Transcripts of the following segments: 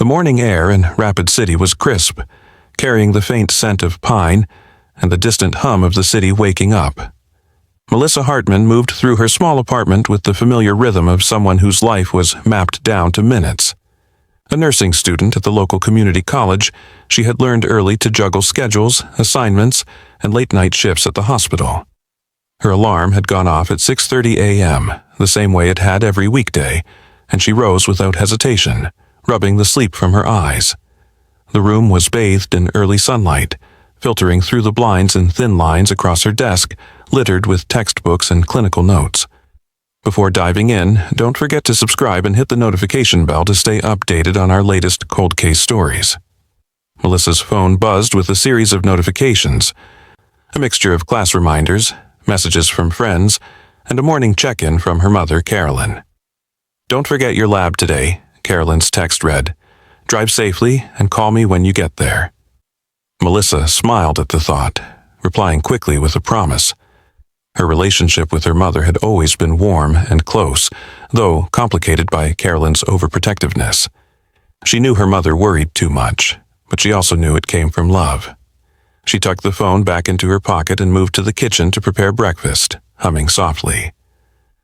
The morning air in Rapid City was crisp, carrying the faint scent of pine and the distant hum of the city waking up. Melissa Hartman moved through her small apartment with the familiar rhythm of someone whose life was mapped down to minutes. A nursing student at the local community college, she had learned early to juggle schedules, assignments, and late-night shifts at the hospital. Her alarm had gone off at 6:30 a.m., the same way it had every weekday, and she rose without hesitation, rubbing the sleep from her eyes. The room was bathed in early sunlight, filtering through the blinds in thin lines across her desk, littered with textbooks and clinical notes. Before diving in, don't forget to subscribe and hit the notification bell to stay updated on our latest cold case stories. Melissa's phone buzzed with a series of notifications, a mixture of class reminders, messages from friends, and a morning check-in from her mother, Carolyn. "Don't forget your lab today," Carolyn's text read. "Drive safely and call me when you get there." Melissa smiled at the thought, replying quickly with a promise. Her relationship with her mother had always been warm and close, though complicated by Carolyn's overprotectiveness. She knew her mother worried too much, but she also knew it came from love. She tucked the phone back into her pocket and moved to the kitchen to prepare breakfast, humming softly.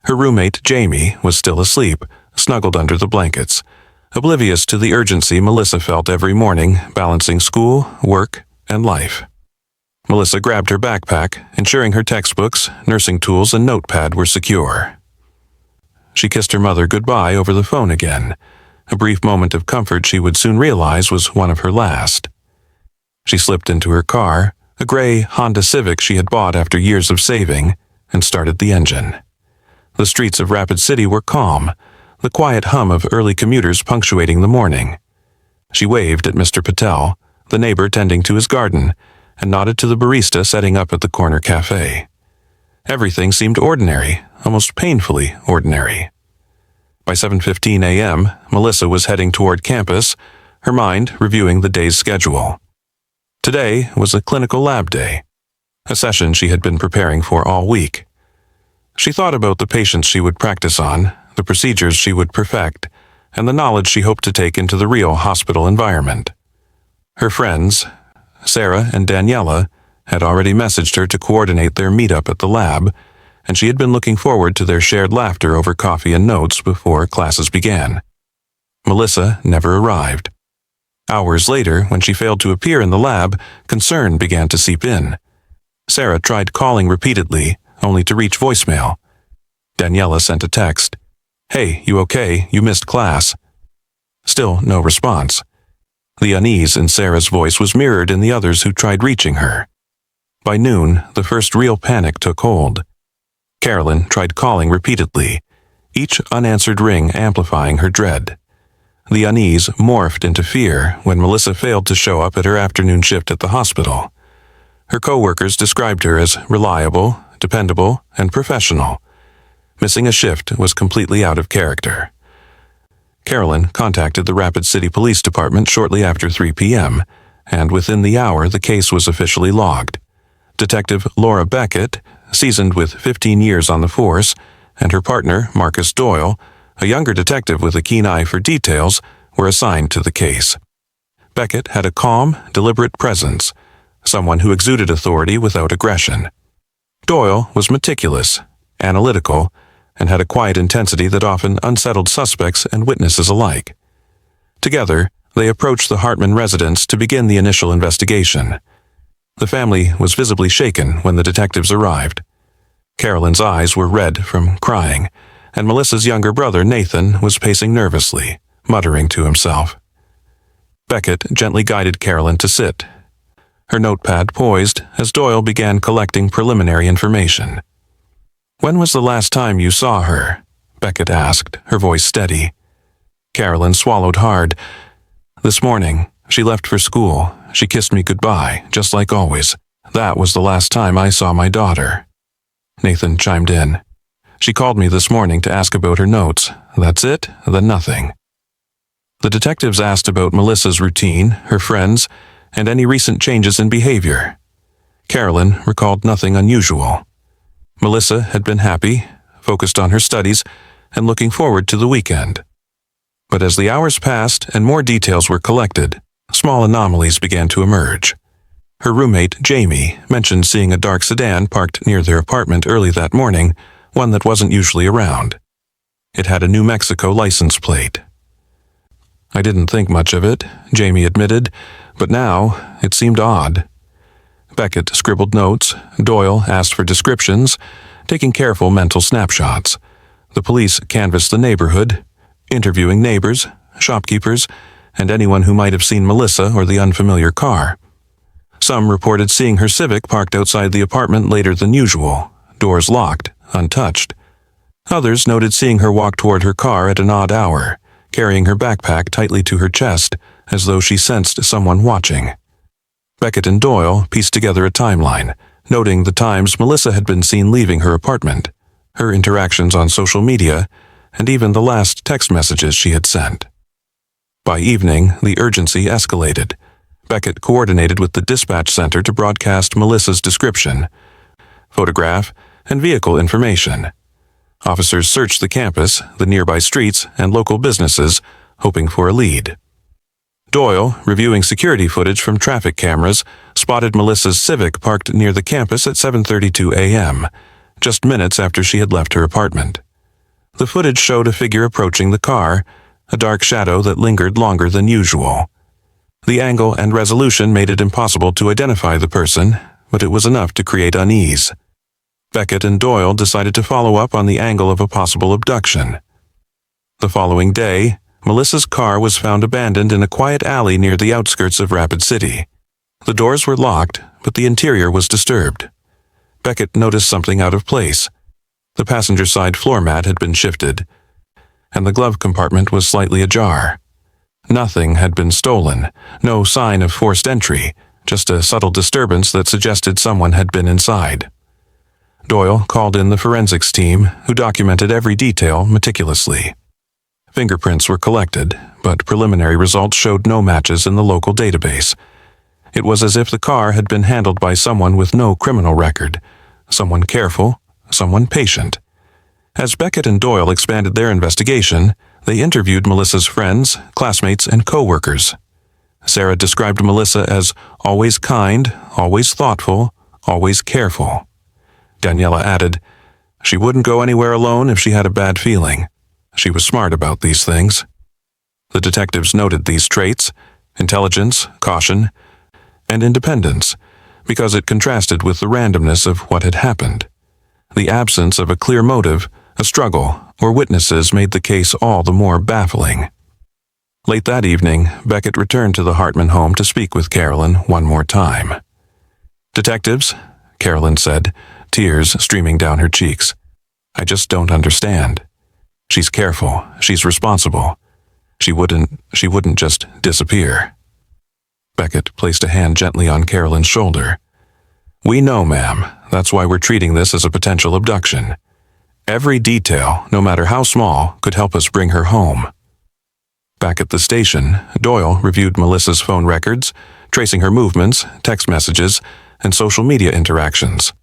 Her roommate, Jamie, was still asleep, snuggled under the blankets, oblivious to the urgency Melissa felt every morning, balancing school, work, and life. Melissa grabbed her backpack, ensuring her textbooks, nursing tools, and notepad were secure. She kissed her mother goodbye over the phone again, a brief moment of comfort she would soon realize was one of her last. She slipped into her car, a gray Honda Civic she had bought after years of saving, and started the engine. The streets of Rapid City were calm, the quiet hum of early commuters punctuating the morning. She waved at Mr. Patel, the neighbor tending to his garden, and nodded to the barista setting up at the corner cafe. Everything seemed ordinary, almost painfully ordinary. By 7:15 a.m., Melissa was heading toward campus, her mind reviewing the day's schedule. Today was a clinical lab day, a session she had been preparing for all week. She thought about the patients she would practice on, the procedures she would perfect, and the knowledge she hoped to take into the real hospital environment. Her friends, Sarah and Daniela, had already messaged her to coordinate their meetup at the lab, and she had been looking forward to their shared laughter over coffee and notes before classes began. Melissa never arrived. Hours later, when she failed to appear in the lab, concern began to seep in. Sarah tried calling repeatedly, only to reach voicemail. Daniela sent a text. "Hey, you okay? You missed class." Still no response. The unease in Sarah's voice was mirrored in the others who tried reaching her. By noon, the first real panic took hold. Carolyn tried calling repeatedly, each unanswered ring amplifying her dread. The unease morphed into fear when Melissa failed to show up at her afternoon shift at the hospital. Her coworkers described her as reliable, dependable, and professional. Missing a shift was completely out of character. Carolyn contacted the Rapid City Police Department shortly after 3 p.m., and within the hour the case was officially logged. Detective Laura Beckett, seasoned with 15 years on the force, and her partner, Marcus Doyle, a younger detective with a keen eye for details, were assigned to the case. Beckett had a calm, deliberate presence, someone who exuded authority without aggression. Doyle was meticulous, analytical, and had a quiet intensity that often unsettled suspects and witnesses alike. Together, they approached the Hartman residence to begin the initial investigation. The family was visibly shaken when the detectives arrived. Carolyn's eyes were red from crying, and Melissa's younger brother, Nathan, was pacing nervously, muttering to himself. Beckett gently guided Carolyn to sit, her notepad poised as Doyle began collecting preliminary information. "When was the last time you saw her?" Beckett asked, her voice steady. Carolyn swallowed hard. "This morning. She left for school. She kissed me goodbye, just like always. That was the last time I saw my daughter." Nathan chimed in. "She called me this morning to ask about her notes. That's it, then nothing." The detectives asked about Melissa's routine, her friends, and any recent changes in behavior. Carolyn recalled nothing unusual. Melissa had been happy, focused on her studies, and looking forward to the weekend. But as the hours passed and more details were collected, small anomalies began to emerge. Her roommate, Jamie, mentioned seeing a dark sedan parked near their apartment early that morning, one that wasn't usually around. It had a New Mexico license plate. "I didn't think much of it," Jamie admitted, "but now it seemed odd." Beckett scribbled notes, Doyle asked for descriptions, taking careful mental snapshots. The police canvassed the neighborhood, interviewing neighbors, shopkeepers, and anyone who might have seen Melissa or the unfamiliar car. Some reported seeing her Civic parked outside the apartment later than usual, doors locked, untouched. Others noted seeing her walk toward her car at an odd hour, carrying her backpack tightly to her chest as though she sensed someone watching. Beckett and Doyle pieced together a timeline, noting the times Melissa had been seen leaving her apartment, her interactions on social media, and even the last text messages she had sent. By evening, the urgency escalated. Beckett coordinated with the dispatch center to broadcast Melissa's description, photograph, and vehicle information. Officers searched the campus, the nearby streets, and local businesses, hoping for a lead. Doyle, reviewing security footage from traffic cameras, spotted Melissa's Civic parked near the campus at 7:32 a.m., just minutes after she had left her apartment. The footage showed a figure approaching the car, a dark shadow that lingered longer than usual. The angle and resolution made it impossible to identify the person, but it was enough to create unease. Beckett and Doyle decided to follow up on the angle of a possible abduction. The following day, Melissa's car was found abandoned in a quiet alley near the outskirts of Rapid City. The doors were locked, but the interior was disturbed. Beckett noticed something out of place. The passenger side floor mat had been shifted, and the glove compartment was slightly ajar. Nothing had been stolen, no sign of forced entry, just a subtle disturbance that suggested someone had been inside. Doyle called in the forensics team, who documented every detail meticulously. Fingerprints were collected, but preliminary results showed no matches in the local database. It was as if the car had been handled by someone with no criminal record, someone careful, someone patient. As Beckett and Doyle expanded their investigation, they interviewed Melissa's friends, classmates, and co-workers. Sarah described Melissa as always kind, always thoughtful, always careful. Daniela added, "She wouldn't go anywhere alone if she had a bad feeling. She was smart about these things." The detectives noted these traits, intelligence, caution, and independence, because it contrasted with the randomness of what had happened. The absence of a clear motive, a struggle, or witnesses made the case all the more baffling. Late that evening, Beckett returned to the Hartman home to speak with Carolyn one more time. "Detectives," Carolyn said, tears streaming down her cheeks, "I just don't understand. She's careful, she's responsible. She wouldn't just disappear." Beckett placed a hand gently on Carolyn's shoulder. "We know, ma'am. That's why we're treating this as a potential abduction. Every detail, no matter how small, could help us bring her home." Back at the station, Doyle reviewed Melissa's phone records, tracing her movements, text messages, and social media interactions.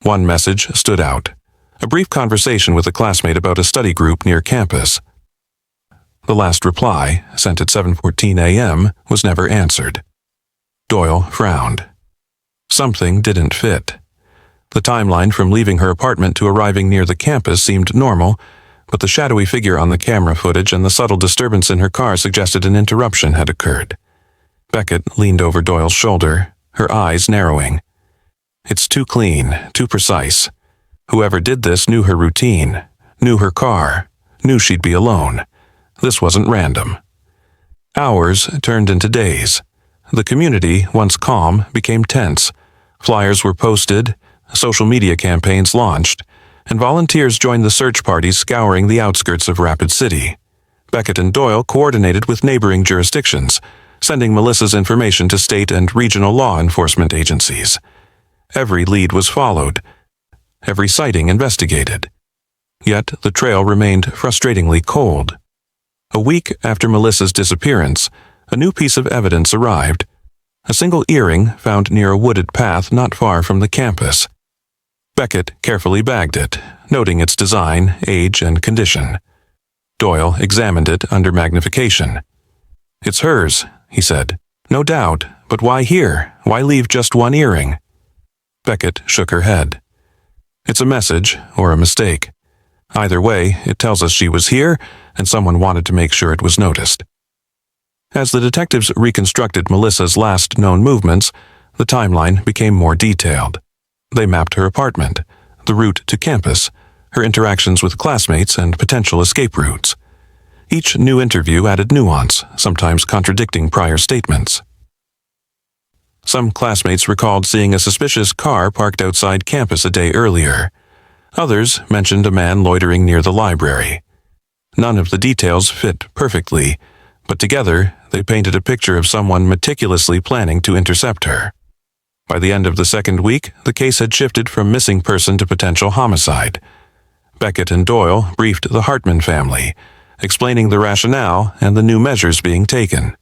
One message stood out, a brief conversation with a classmate about a study group near campus. The last reply, sent at 7:14 a.m., was never answered. Doyle frowned. Something didn't fit. The timeline from leaving her apartment to arriving near the campus seemed normal, but the shadowy figure on the camera footage and the subtle disturbance in her car suggested an interruption had occurred. Beckett leaned over Doyle's shoulder, her eyes narrowing. "It's too clean, too precise. Whoever did this knew her routine, knew her car, knew she'd be alone. This wasn't random." Hours turned into days. The community, once calm, became tense. Flyers were posted, social media campaigns launched, and volunteers joined the search parties scouring the outskirts of Rapid City. Beckett and Doyle coordinated with neighboring jurisdictions, sending Melissa's information to state and regional law enforcement agencies. Every lead was followed, every sighting investigated. Yet the trail remained frustratingly cold. A week after Melissa's disappearance, a new piece of evidence arrived. A single earring found near a wooded path not far from the campus. Beckett carefully bagged it, noting its design, age, and condition. Doyle examined it under magnification. "It's hers," he said. "No doubt, but why here? Why leave just one earring?" Beckett shook her head. "It's a message, or a mistake. Either way, it tells us she was here, and someone wanted to make sure it was noticed." As the detectives reconstructed Melissa's last known movements, the timeline became more detailed. They mapped her apartment, the route to campus, her interactions with classmates, and potential escape routes. Each new interview added nuance, sometimes contradicting prior statements. Some classmates recalled seeing a suspicious car parked outside campus a day earlier. Others mentioned a man loitering near the library. None of the details fit perfectly, but together they painted a picture of someone meticulously planning to intercept her. By the end of the second week, the case had shifted from missing person to potential homicide. Beckett and Doyle briefed the Hartman family, explaining the rationale and the new measures being taken.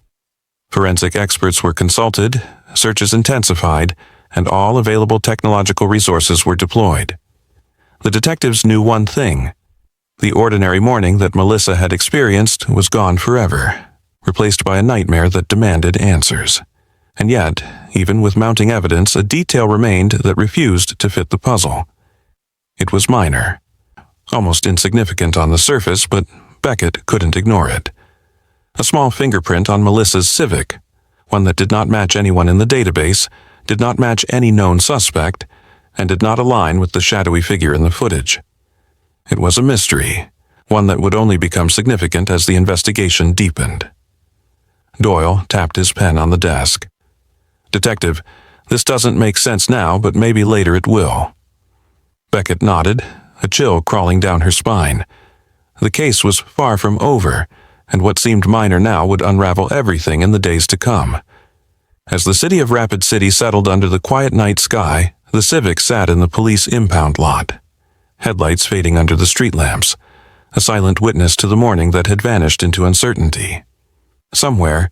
Forensic experts were consulted, searches intensified, and all available technological resources were deployed. The detectives knew one thing. The ordinary morning that Melissa had experienced was gone forever, replaced by a nightmare that demanded answers. And yet, even with mounting evidence, a detail remained that refused to fit the puzzle. It was minor, almost insignificant on the surface, but Beckett couldn't ignore it. A small fingerprint on Melissa's Civic, one that did not match anyone in the database, did not match any known suspect, and did not align with the shadowy figure in the footage. It was a mystery, one that would only become significant as the investigation deepened. Doyle tapped his pen on the desk. "Detective, this doesn't make sense now, but maybe later it will." Beckett nodded, a chill crawling down her spine. The case was far from over, and what seemed minor now would unravel everything in the days to come. As the city of Rapid City settled under the quiet night sky, the Civic sat in the police impound lot, headlights fading under the street lamps, a silent witness to the morning that had vanished into uncertainty. Somewhere,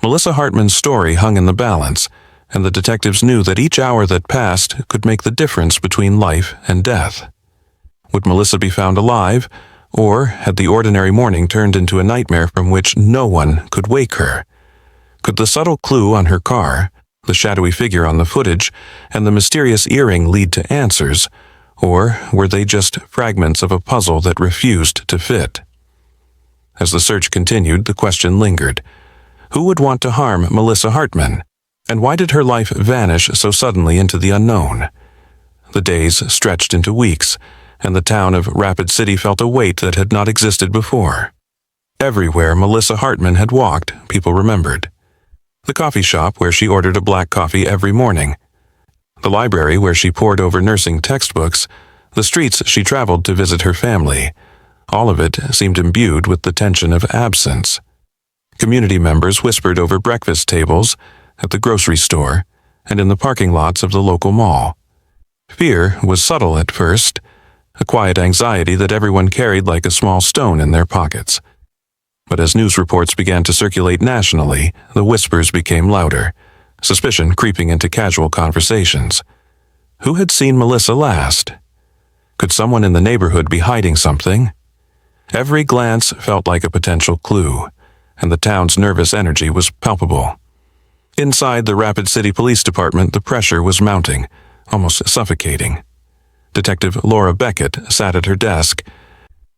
Melissa Hartman's story hung in the balance, and the detectives knew that each hour that passed could make the difference between life and death. Would Melissa be found alive, or had the ordinary morning turned into a nightmare from which no one could wake her? Could the subtle clue on her car, the shadowy figure on the footage, and the mysterious earring lead to answers, or were they just fragments of a puzzle that refused to fit? As the search continued, the question lingered. Who would want to harm Melissa Hartman? And why did her life vanish so suddenly into the unknown? The days stretched into weeks, and the town of Rapid City felt a weight that had not existed before. Everywhere Melissa Hartman had walked, people remembered. The coffee shop where she ordered a black coffee every morning. The library where she pored over nursing textbooks. The streets she traveled to visit her family. All of it seemed imbued with the tension of absence. Community members whispered over breakfast tables, at the grocery store, and in the parking lots of the local mall. Fear was subtle at first, a quiet anxiety that everyone carried like a small stone in their pockets. But as news reports began to circulate nationally, the whispers became louder, suspicion creeping into casual conversations. Who had seen Melissa last? Could someone in the neighborhood be hiding something? Every glance felt like a potential clue, and the town's nervous energy was palpable. Inside the Rapid City Police Department, the pressure was mounting, almost suffocating. Detective Laura Beckett sat at her desk,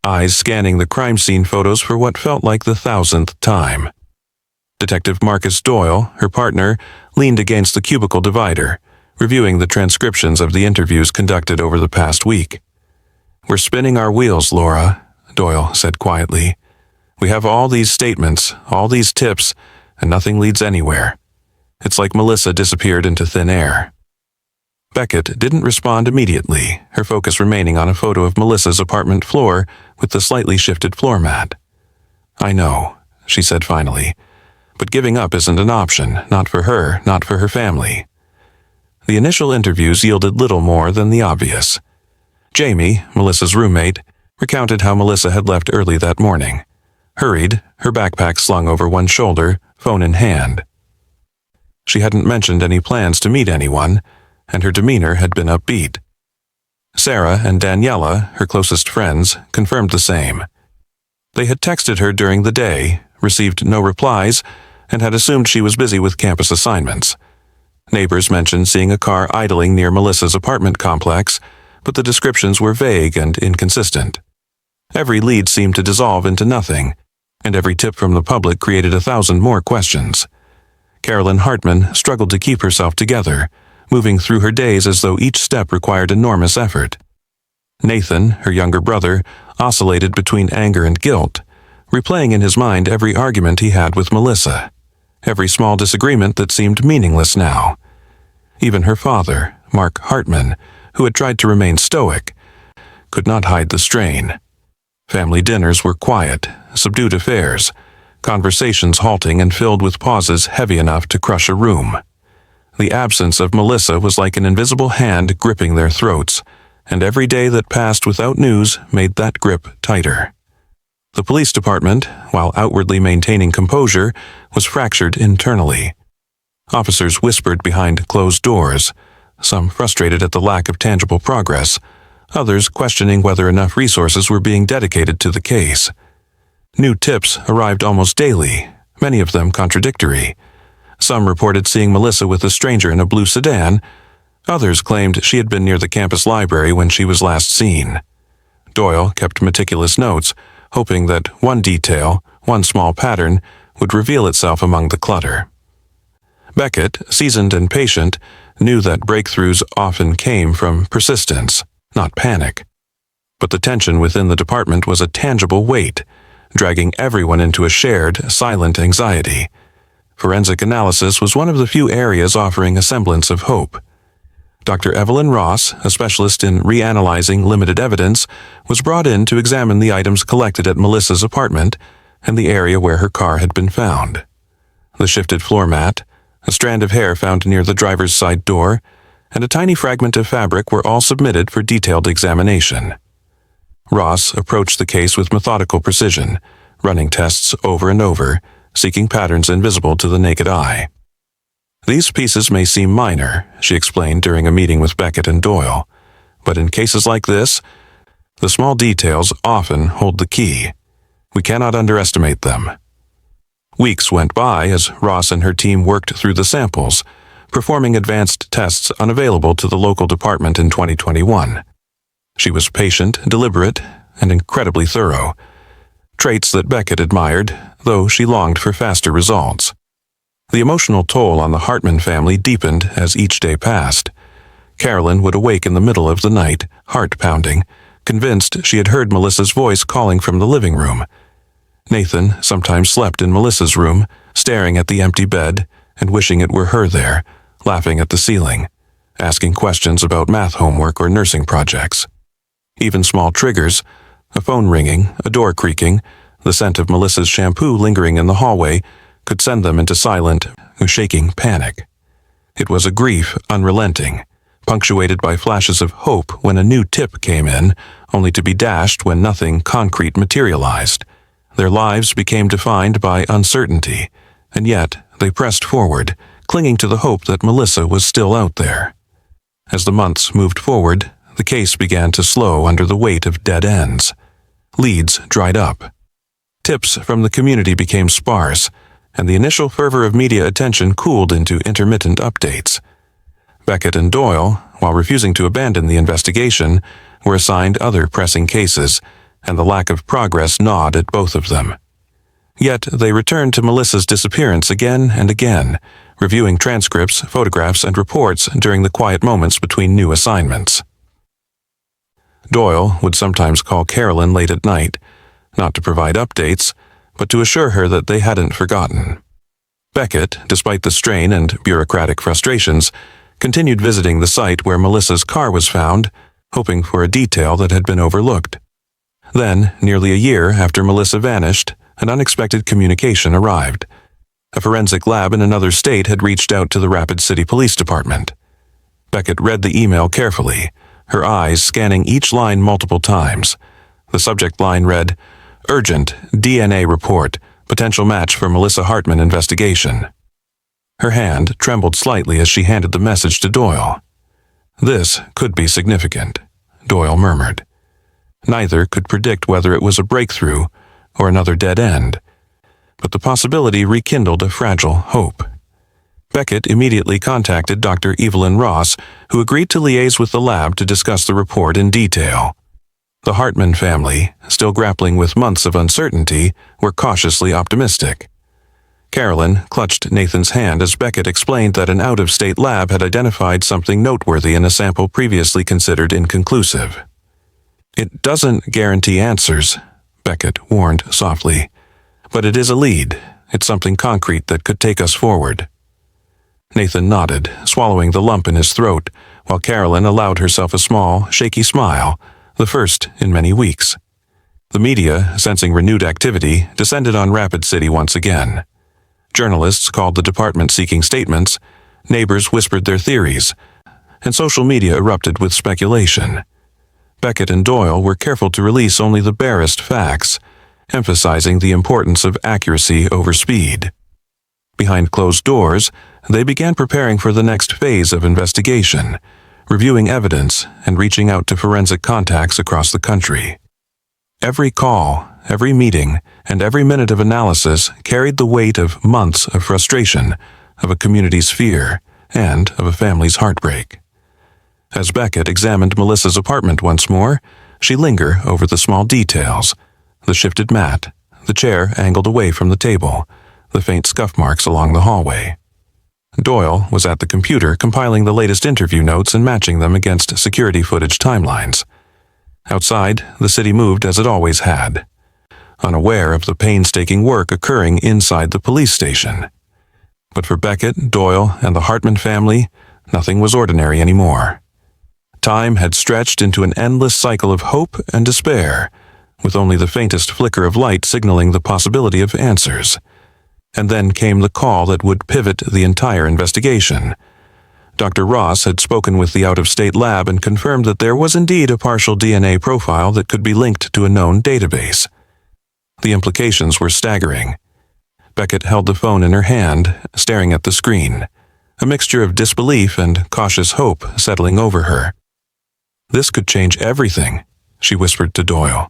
eyes scanning the crime scene photos for what felt like the 1,000th time. Detective Marcus Doyle, her partner, leaned against the cubicle divider, reviewing the transcriptions of the interviews conducted over the past week. "We're spinning our wheels, Laura," Doyle said quietly. "We have all these statements, all these tips, and nothing leads anywhere. It's like Melissa disappeared into thin air." Beckett didn't respond immediately, her focus remaining on a photo of Melissa's apartment floor with the slightly shifted floor mat. "I know," she said finally, "but giving up isn't an option, not for her, not for her family." The initial interviews yielded little more than the obvious. Jamie, Melissa's roommate, recounted how Melissa had left early that morning, hurried, her backpack slung over one shoulder, phone in hand. She hadn't mentioned any plans to meet anyone, and her demeanor had been upbeat. Sarah and Daniela, her closest friends, confirmed the same. They had texted her during the day, received no replies, and had assumed she was busy with campus assignments. Neighbors mentioned seeing a car idling near Melissa's apartment complex, but the descriptions were vague and inconsistent. Every lead seemed to dissolve into nothing, and every tip from the public created 1,000 more questions. Carolyn Hartman struggled to keep herself together, moving through her days as though each step required enormous effort. Nathan, her younger brother, oscillated between anger and guilt, replaying in his mind every argument he had with Melissa, every small disagreement that seemed meaningless now. Even her father, Mark Hartman, who had tried to remain stoic, could not hide the strain. Family dinners were quiet, subdued affairs, conversations halting and filled with pauses heavy enough to crush a room. The absence of Melissa was like an invisible hand gripping their throats, and every day that passed without news made that grip tighter. The police department, while outwardly maintaining composure, was fractured internally. Officers whispered behind closed doors, some frustrated at the lack of tangible progress, others questioning whether enough resources were being dedicated to the case. New tips arrived almost daily, many of them contradictory. Some reported seeing Melissa with a stranger in a blue sedan. Others claimed she had been near the campus library when she was last seen. Doyle kept meticulous notes, hoping that one detail, one small pattern, would reveal itself among the clutter. Beckett, seasoned and patient, knew that breakthroughs often came from persistence, not panic. But the tension within the department was a tangible weight, dragging everyone into a shared, silent anxiety. Forensic analysis was one of the few areas offering a semblance of hope. Dr. Evelyn Ross, a specialist in reanalyzing limited evidence, was brought in to examine the items collected at Melissa's apartment and the area where her car had been found. The shifted floor mat, a strand of hair found near the driver's side door, and a tiny fragment of fabric were all submitted for detailed examination. Ross approached the case with methodical precision, running tests over and over, seeking patterns invisible to the naked eye. These pieces may seem minor, she explained during a meeting with Beckett and Doyle, but in cases like this, the small details often hold the key. We cannot underestimate them. Weeks went by as Ross and her team worked through the samples, performing advanced tests unavailable to the local department in 2021. She was patient, deliberate, and incredibly thorough, traits that Beckett admired, though she longed for faster results. The emotional toll on the Hartman family deepened as each day passed. Carolyn would awake in the middle of the night, heart pounding, convinced she had heard Melissa's voice calling from the living room. Nathan sometimes slept in Melissa's room, staring at the empty bed and wishing it were her there, laughing at the ceiling, asking questions about math homework or nursing projects. Even small triggers, a phone ringing, a door creaking, the scent of Melissa's shampoo lingering in the hallway, could send them into silent, shaking panic. It was a grief unrelenting, punctuated by flashes of hope when a new tip came in, only to be dashed when nothing concrete materialized. Their lives became defined by uncertainty, and yet they pressed forward, clinging to the hope that Melissa was still out there. As the months moved forward, the case began to slow under the weight of dead ends. Leads dried up. Tips from the community became sparse, and the initial fervor of media attention cooled into intermittent updates. Beckett and Doyle, while refusing to abandon the investigation, were assigned other pressing cases, and the lack of progress gnawed at both of them. Yet they returned to Melissa's disappearance again and again, reviewing transcripts, photographs, and reports during the quiet moments between new assignments. Doyle would sometimes call Carolyn late at night, not to provide updates, but to assure her that they hadn't forgotten. Beckett, despite the strain and bureaucratic frustrations, continued visiting the site where Melissa's car was found, hoping for a detail that had been overlooked. Then, nearly a year after Melissa vanished, an unexpected communication arrived. A forensic lab in another state had reached out to the Rapid City Police Department. Beckett read the email carefully, her eyes scanning each line multiple times. The subject line read, "Urgent, DNA report, potential match for Melissa Hartman investigation." Her hand trembled slightly as she handed the message to Doyle. "This could be significant," Doyle murmured. Neither could predict whether it was a breakthrough, or another dead end. But the possibility rekindled a fragile hope. Beckett immediately contacted Dr. Evelyn Ross, who agreed to liaise with the lab to discuss the report in detail. The Hartman family, still grappling with months of uncertainty, were cautiously optimistic. Carolyn clutched Nathan's hand as Beckett explained that an out-of-state lab had identified something noteworthy in a sample previously considered inconclusive. "It doesn't guarantee answers," Beckett warned softly. "But it is a lead. It's something concrete that could take us forward." Nathan nodded, swallowing the lump in his throat, while Carolyn allowed herself a small, shaky smile, the first in many weeks. The media, sensing renewed activity, descended on Rapid City once again. Journalists called the department seeking statements, neighbors whispered their theories, and social media erupted with speculation. Beckett and Doyle were careful to release only the barest facts, emphasizing the importance of accuracy over speed. Behind closed doors, they began preparing for the next phase of investigation, reviewing evidence and reaching out to forensic contacts across the country. Every call, every meeting, and every minute of analysis carried the weight of months of frustration, of a community's fear, and of a family's heartbreak. As Beckett examined Melissa's apartment once more, she lingered over the small details: the shifted mat, the chair angled away from the table, the faint scuff marks along the hallway. Doyle was at the computer compiling the latest interview notes and matching them against security footage timelines. Outside, the city moved as it always had, unaware of the painstaking work occurring inside the police station. But for Beckett, Doyle, and the Hartman family, nothing was ordinary anymore. Time had stretched into an endless cycle of hope and despair, with only the faintest flicker of light signaling the possibility of answers. And then came the call that would pivot the entire investigation. Dr. Ross had spoken with the out-of-state lab and confirmed that there was indeed a partial DNA profile that could be linked to a known database. The implications were staggering. Beckett held the phone in her hand, staring at the screen, a mixture of disbelief and cautious hope settling over her. "This could change everything," she whispered to Doyle.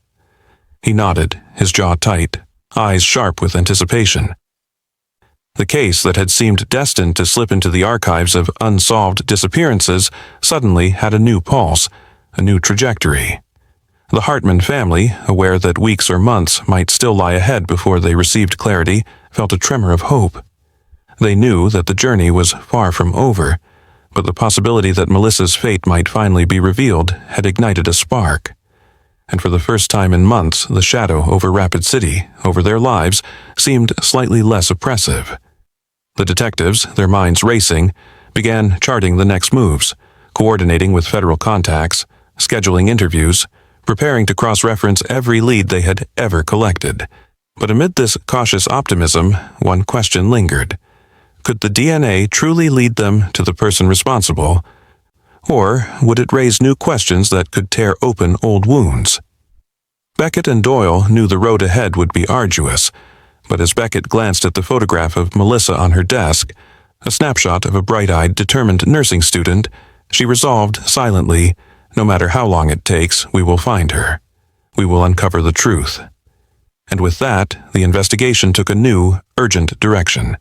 He nodded, his jaw tight, eyes sharp with anticipation. The case that had seemed destined to slip into the archives of unsolved disappearances suddenly had a new pulse, a new trajectory. The Hartman family, aware that weeks or months might still lie ahead before they received clarity, felt a tremor of hope. They knew that the journey was far from over, but the possibility that Melissa's fate might finally be revealed had ignited a spark. And for the first time in months, the shadow over Rapid City, over their lives, seemed slightly less oppressive. The detectives, their minds racing, began charting the next moves, coordinating with federal contacts, scheduling interviews, preparing to cross-reference every lead they had ever collected. But amid this cautious optimism, one question lingered. Could the DNA truly lead them to the person responsible, or would it raise new questions that could tear open old wounds? Beckett and Doyle knew the road ahead would be arduous, but as Beckett glanced at the photograph of Melissa on her desk, a snapshot of a bright-eyed, determined nursing student, she resolved silently, "No matter how long it takes, we will find her. We will uncover the truth." And with that, the investigation took a new, urgent direction.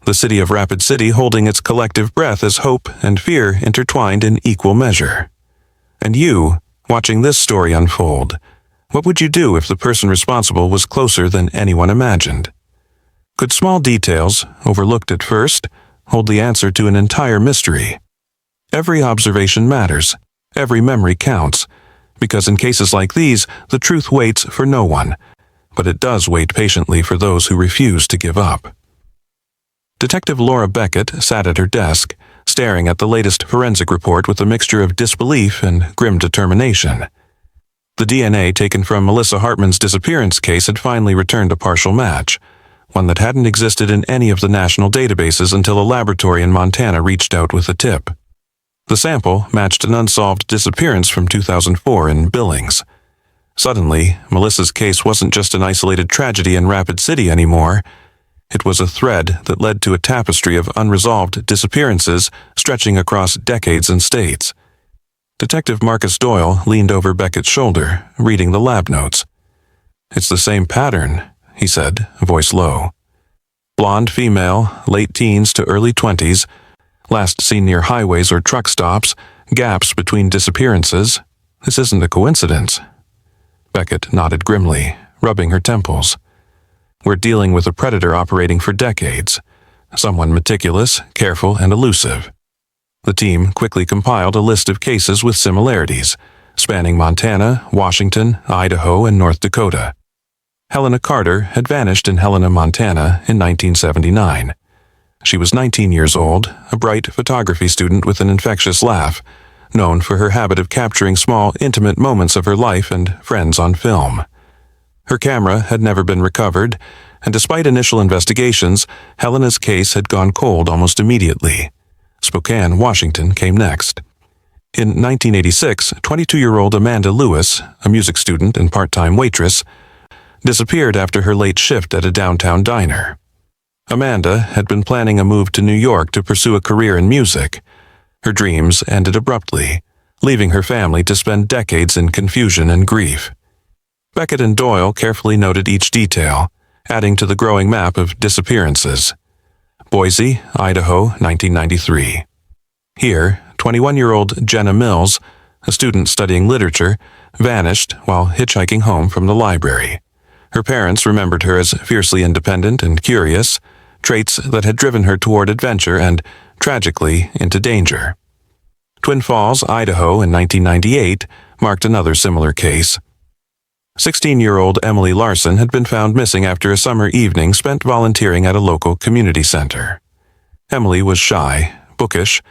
The city of Rapid City holding its collective breath as hope and fear intertwined in equal measure. And you, watching this story unfold, what would you do if the person responsible was closer than anyone imagined? Could small details, overlooked at first, hold the answer to an entire mystery? Every observation matters, every memory counts, because in cases like these, the truth waits for no one, but it does wait patiently for those who refuse to give up. Detective Laura Beckett sat at her desk, staring at the latest forensic report with a mixture of disbelief and grim determination. The DNA taken from Melissa Hartman's disappearance case had finally returned a partial match, one that hadn't existed in any of the national databases until a laboratory in Montana reached out with a tip. The sample matched an unsolved disappearance from 2004 in Billings. Suddenly, Melissa's case wasn't just an isolated tragedy in Rapid City anymore. It was a thread that led to a tapestry of unresolved disappearances stretching across decades and states. Detective Marcus Doyle leaned over Beckett's shoulder, reading the lab notes. "It's the same pattern," he said, voice low. "Blonde female, late teens to early 20s, last seen near highways or truck stops, gaps between disappearances. This isn't a coincidence." Beckett nodded grimly, rubbing her temples. "We're dealing with a predator operating for decades. Someone meticulous, careful, and elusive." The team quickly compiled a list of cases with similarities, spanning Montana, Washington, Idaho, and North Dakota. Helena Carter had vanished in Helena, Montana in 1979. She was 19 years old, a bright photography student with an infectious laugh, known for her habit of capturing small, intimate moments of her life and friends on film. Her camera had never been recovered, and despite initial investigations, Helena's case had gone cold almost immediately. Spokane, Washington came next. In 1986, 22-year-old Amanda Lewis, a music student and part-time waitress, disappeared after her late shift at a downtown diner. Amanda had been planning a move to New York to pursue a career in music. Her dreams ended abruptly, leaving her family to spend decades in confusion and grief. Beckett and Doyle carefully noted each detail, adding to the growing map of disappearances. Boise, Idaho, 1993. Here, 21-year-old Jenna Mills, a student studying literature, vanished while hitchhiking home from the library. Her parents remembered her as fiercely independent and curious, traits that had driven her toward adventure and, tragically, into danger. Twin Falls, Idaho, in 1998, marked another similar case. 16-year-old Emily Larson had been found missing after a summer evening spent volunteering at a local community center. Emily was shy, bookish,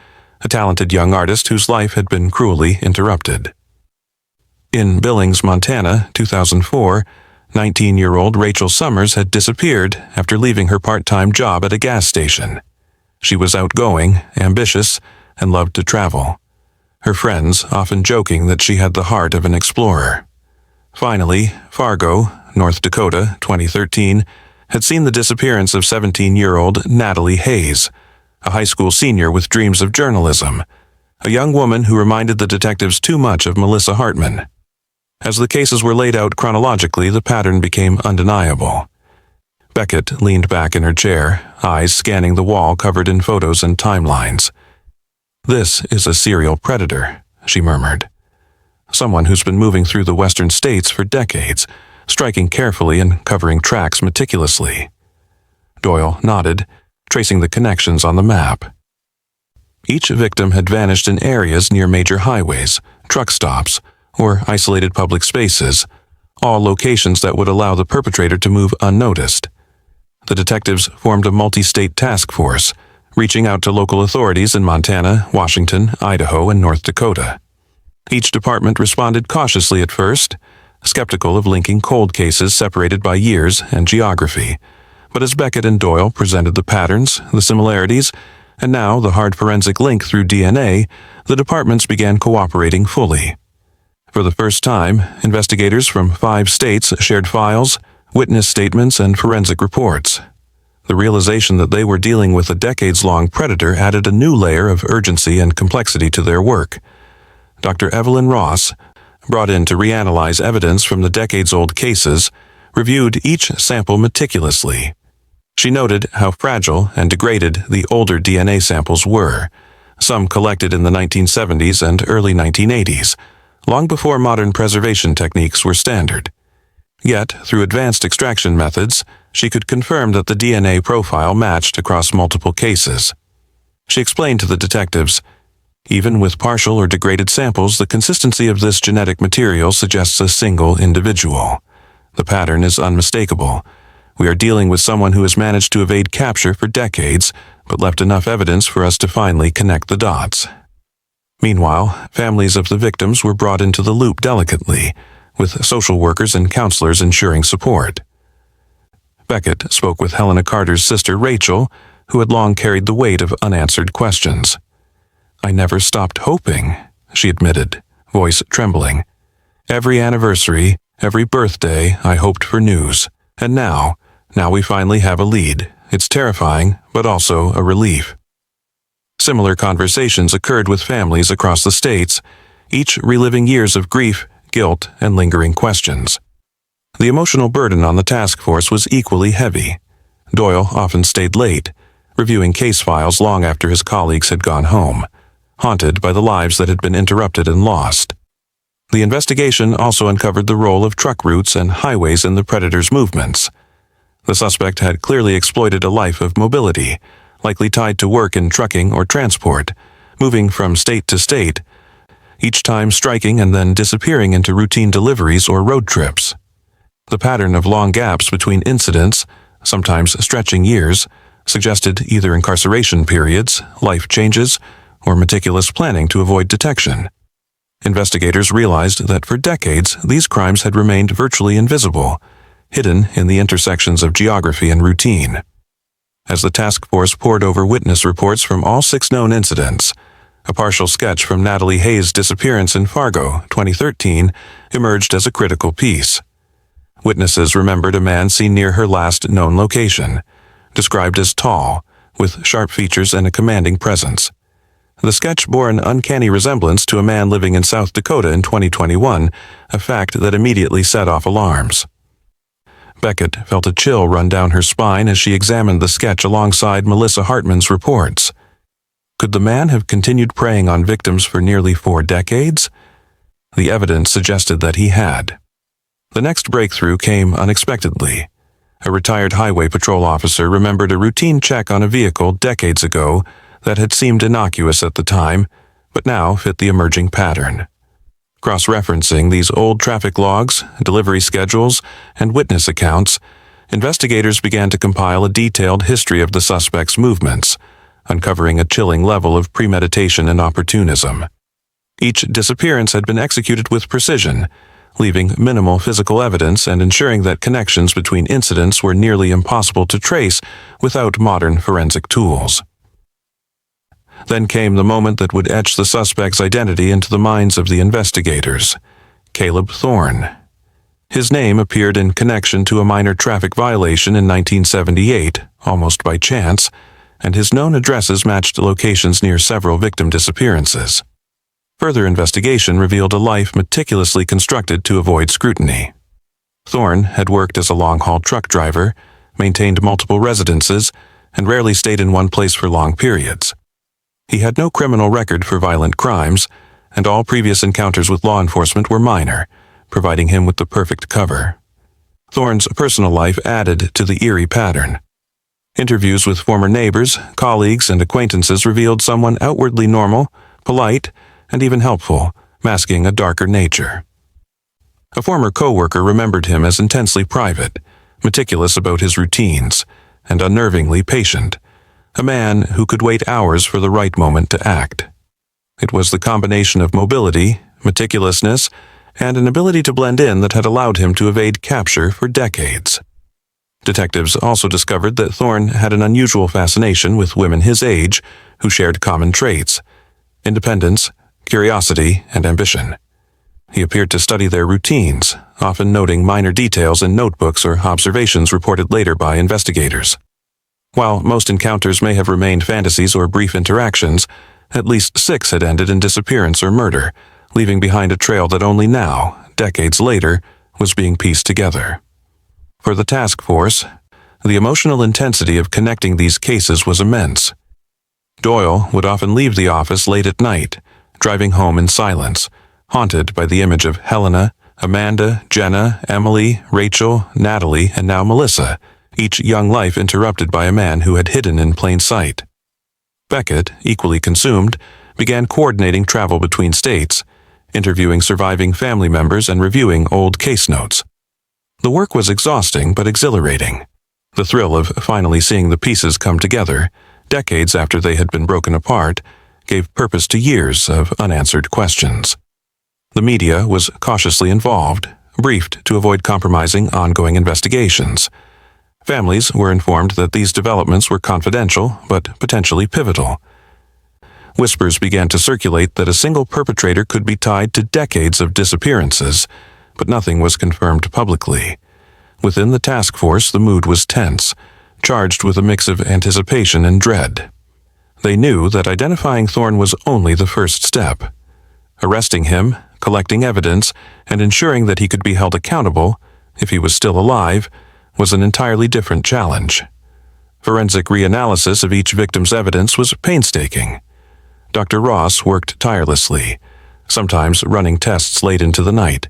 a talented young artist whose life had been cruelly interrupted. In Billings, Montana, 2004, 19-year-old Rachel Summers had disappeared after leaving her part-time job at a gas station. She was outgoing, ambitious, and loved to travel, her friends often joking that she had the heart of an explorer. Finally, Fargo, North Dakota, 2013, had seen the disappearance of 17-year-old Natalie Hayes, a high school senior with dreams of journalism, a young woman who reminded the detectives too much of Melissa Hartman. As the cases were laid out chronologically, the pattern became undeniable. Beckett leaned back in her chair, eyes scanning the wall covered in photos and timelines. "This is a serial predator," she murmured. "Someone who's been moving through the western states for decades, striking carefully and covering tracks meticulously." Doyle nodded, tracing the connections on the map. Each victim had vanished in areas near major highways, truck stops, or isolated public spaces, all locations that would allow the perpetrator to move unnoticed. The detectives formed a multi-state task force, reaching out to local authorities in Montana, Washington, Idaho, and North Dakota. Each department responded cautiously at first, skeptical of linking cold cases separated by years and geography. But as Beckett and Doyle presented the patterns, the similarities, and now the hard forensic link through DNA, the departments began cooperating fully. For the first time, investigators from 5 states shared files, witness statements, and forensic reports. The realization that they were dealing with a decades-long predator added a new layer of urgency and complexity to their work. Dr. Evelyn Ross, brought in to reanalyze evidence from the decades-old cases, reviewed each sample meticulously. She noted how fragile and degraded the older DNA samples were, some collected in the 1970s and early 1980s, long before modern preservation techniques were standard. Yet, through advanced extraction methods, she could confirm that the DNA profile matched across multiple cases. She explained to the detectives, "Even with partial or degraded samples, the consistency of this genetic material suggests a single individual. The pattern is unmistakable. We are dealing with someone who has managed to evade capture for decades, but left enough evidence for us to finally connect the dots." Meanwhile, families of the victims were brought into the loop delicately, with social workers and counselors ensuring support. Beckett spoke with Helena Carter's sister Rachel, who had long carried the weight of unanswered questions. "I never stopped hoping," she admitted, voice trembling. "Every anniversary, every birthday, I hoped for news. And now we finally have a lead. It's terrifying, but also a relief." Similar conversations occurred with families across the states, each reliving years of grief, guilt, and lingering questions. The emotional burden on the task force was equally heavy. Doyle often stayed late, reviewing case files long after his colleagues had gone home, haunted by the lives that had been interrupted and lost. The investigation also uncovered the role of truck routes and highways in the predator's movements. The suspect had clearly exploited a life of mobility, likely tied to work in trucking or transport, moving from state to state, each time striking and then disappearing into routine deliveries or road trips. The pattern of long gaps between incidents, sometimes stretching years, suggested either incarceration periods, life changes, or meticulous planning to avoid detection. Investigators realized that for decades these crimes had remained virtually invisible, hidden in the intersections of geography and routine. As the task force pored over witness reports from all 6 known incidents, a partial sketch from Natalie Hayes' disappearance in Fargo, 2013, emerged as a critical piece. Witnesses remembered a man seen near her last known location, described as tall, with sharp features and a commanding presence. The sketch bore an uncanny resemblance to a man living in South Dakota in 2021, a fact that immediately set off alarms. Beckett felt a chill run down her spine as she examined the sketch alongside Melissa Hartman's reports. Could the man have continued preying on victims for nearly 4 decades? The evidence suggested that he had. The next breakthrough came unexpectedly. A retired highway patrol officer remembered a routine check on a vehicle decades ago that had seemed innocuous at the time, but now fit the emerging pattern. Cross-referencing these old traffic logs, delivery schedules, and witness accounts, investigators began to compile a detailed history of the suspect's movements, uncovering a chilling level of premeditation and opportunism. Each disappearance had been executed with precision, leaving minimal physical evidence and ensuring that connections between incidents were nearly impossible to trace without modern forensic tools. Then came the moment that would etch the suspect's identity into the minds of the investigators: Caleb Thorne. His name appeared in connection to a minor traffic violation in 1978, almost by chance, and his known addresses matched locations near several victim disappearances. Further investigation revealed a life meticulously constructed to avoid scrutiny. Thorne had worked as a long-haul truck driver, maintained multiple residences, and rarely stayed in one place for long periods. He had no criminal record for violent crimes, and all previous encounters with law enforcement were minor, providing him with the perfect cover. Thorne's personal life added to the eerie pattern. Interviews with former neighbors, colleagues, and acquaintances revealed someone outwardly normal, polite, and even helpful, masking a darker nature. A former co-worker remembered him as intensely private, meticulous about his routines, and unnervingly patient, a man who could wait hours for the right moment to act. It was the combination of mobility, meticulousness, and an ability to blend in that had allowed him to evade capture for decades. Detectives also discovered that Thorne had an unusual fascination with women his age who shared common traits: independence, curiosity, and ambition. He appeared to study their routines, often noting minor details in notebooks or observations reported later by investigators. While most encounters may have remained fantasies or brief interactions, at least 6 had ended in disappearance or murder, leaving behind a trail that only now, decades later, was being pieced together. For the task force, the emotional intensity of connecting these cases was immense. Doyle would often leave the office late at night, driving home in silence, haunted by the image of Helena, Amanda, Jenna, Emily, Rachel, Natalie, and now Melissa, each young life interrupted by a man who had hidden in plain sight. Beckett, equally consumed, began coordinating travel between states, interviewing surviving family members and reviewing old case notes. The work was exhausting but exhilarating. The thrill of finally seeing the pieces come together, decades after they had been broken apart, gave purpose to years of unanswered questions. The media was cautiously involved, briefed to avoid compromising ongoing investigations. Families were informed that these developments were confidential but potentially pivotal. Whispers began to circulate that a single perpetrator could be tied to decades of disappearances, but nothing was confirmed publicly. Within the task force, the mood was tense, charged with a mix of anticipation and dread. They knew that identifying Thorne was only the first step. Arresting him, collecting evidence, and ensuring that he could be held accountable if he was still alive, was an entirely different challenge. Forensic reanalysis of each victim's evidence was painstaking. Dr. Ross worked tirelessly, sometimes running tests late into the night.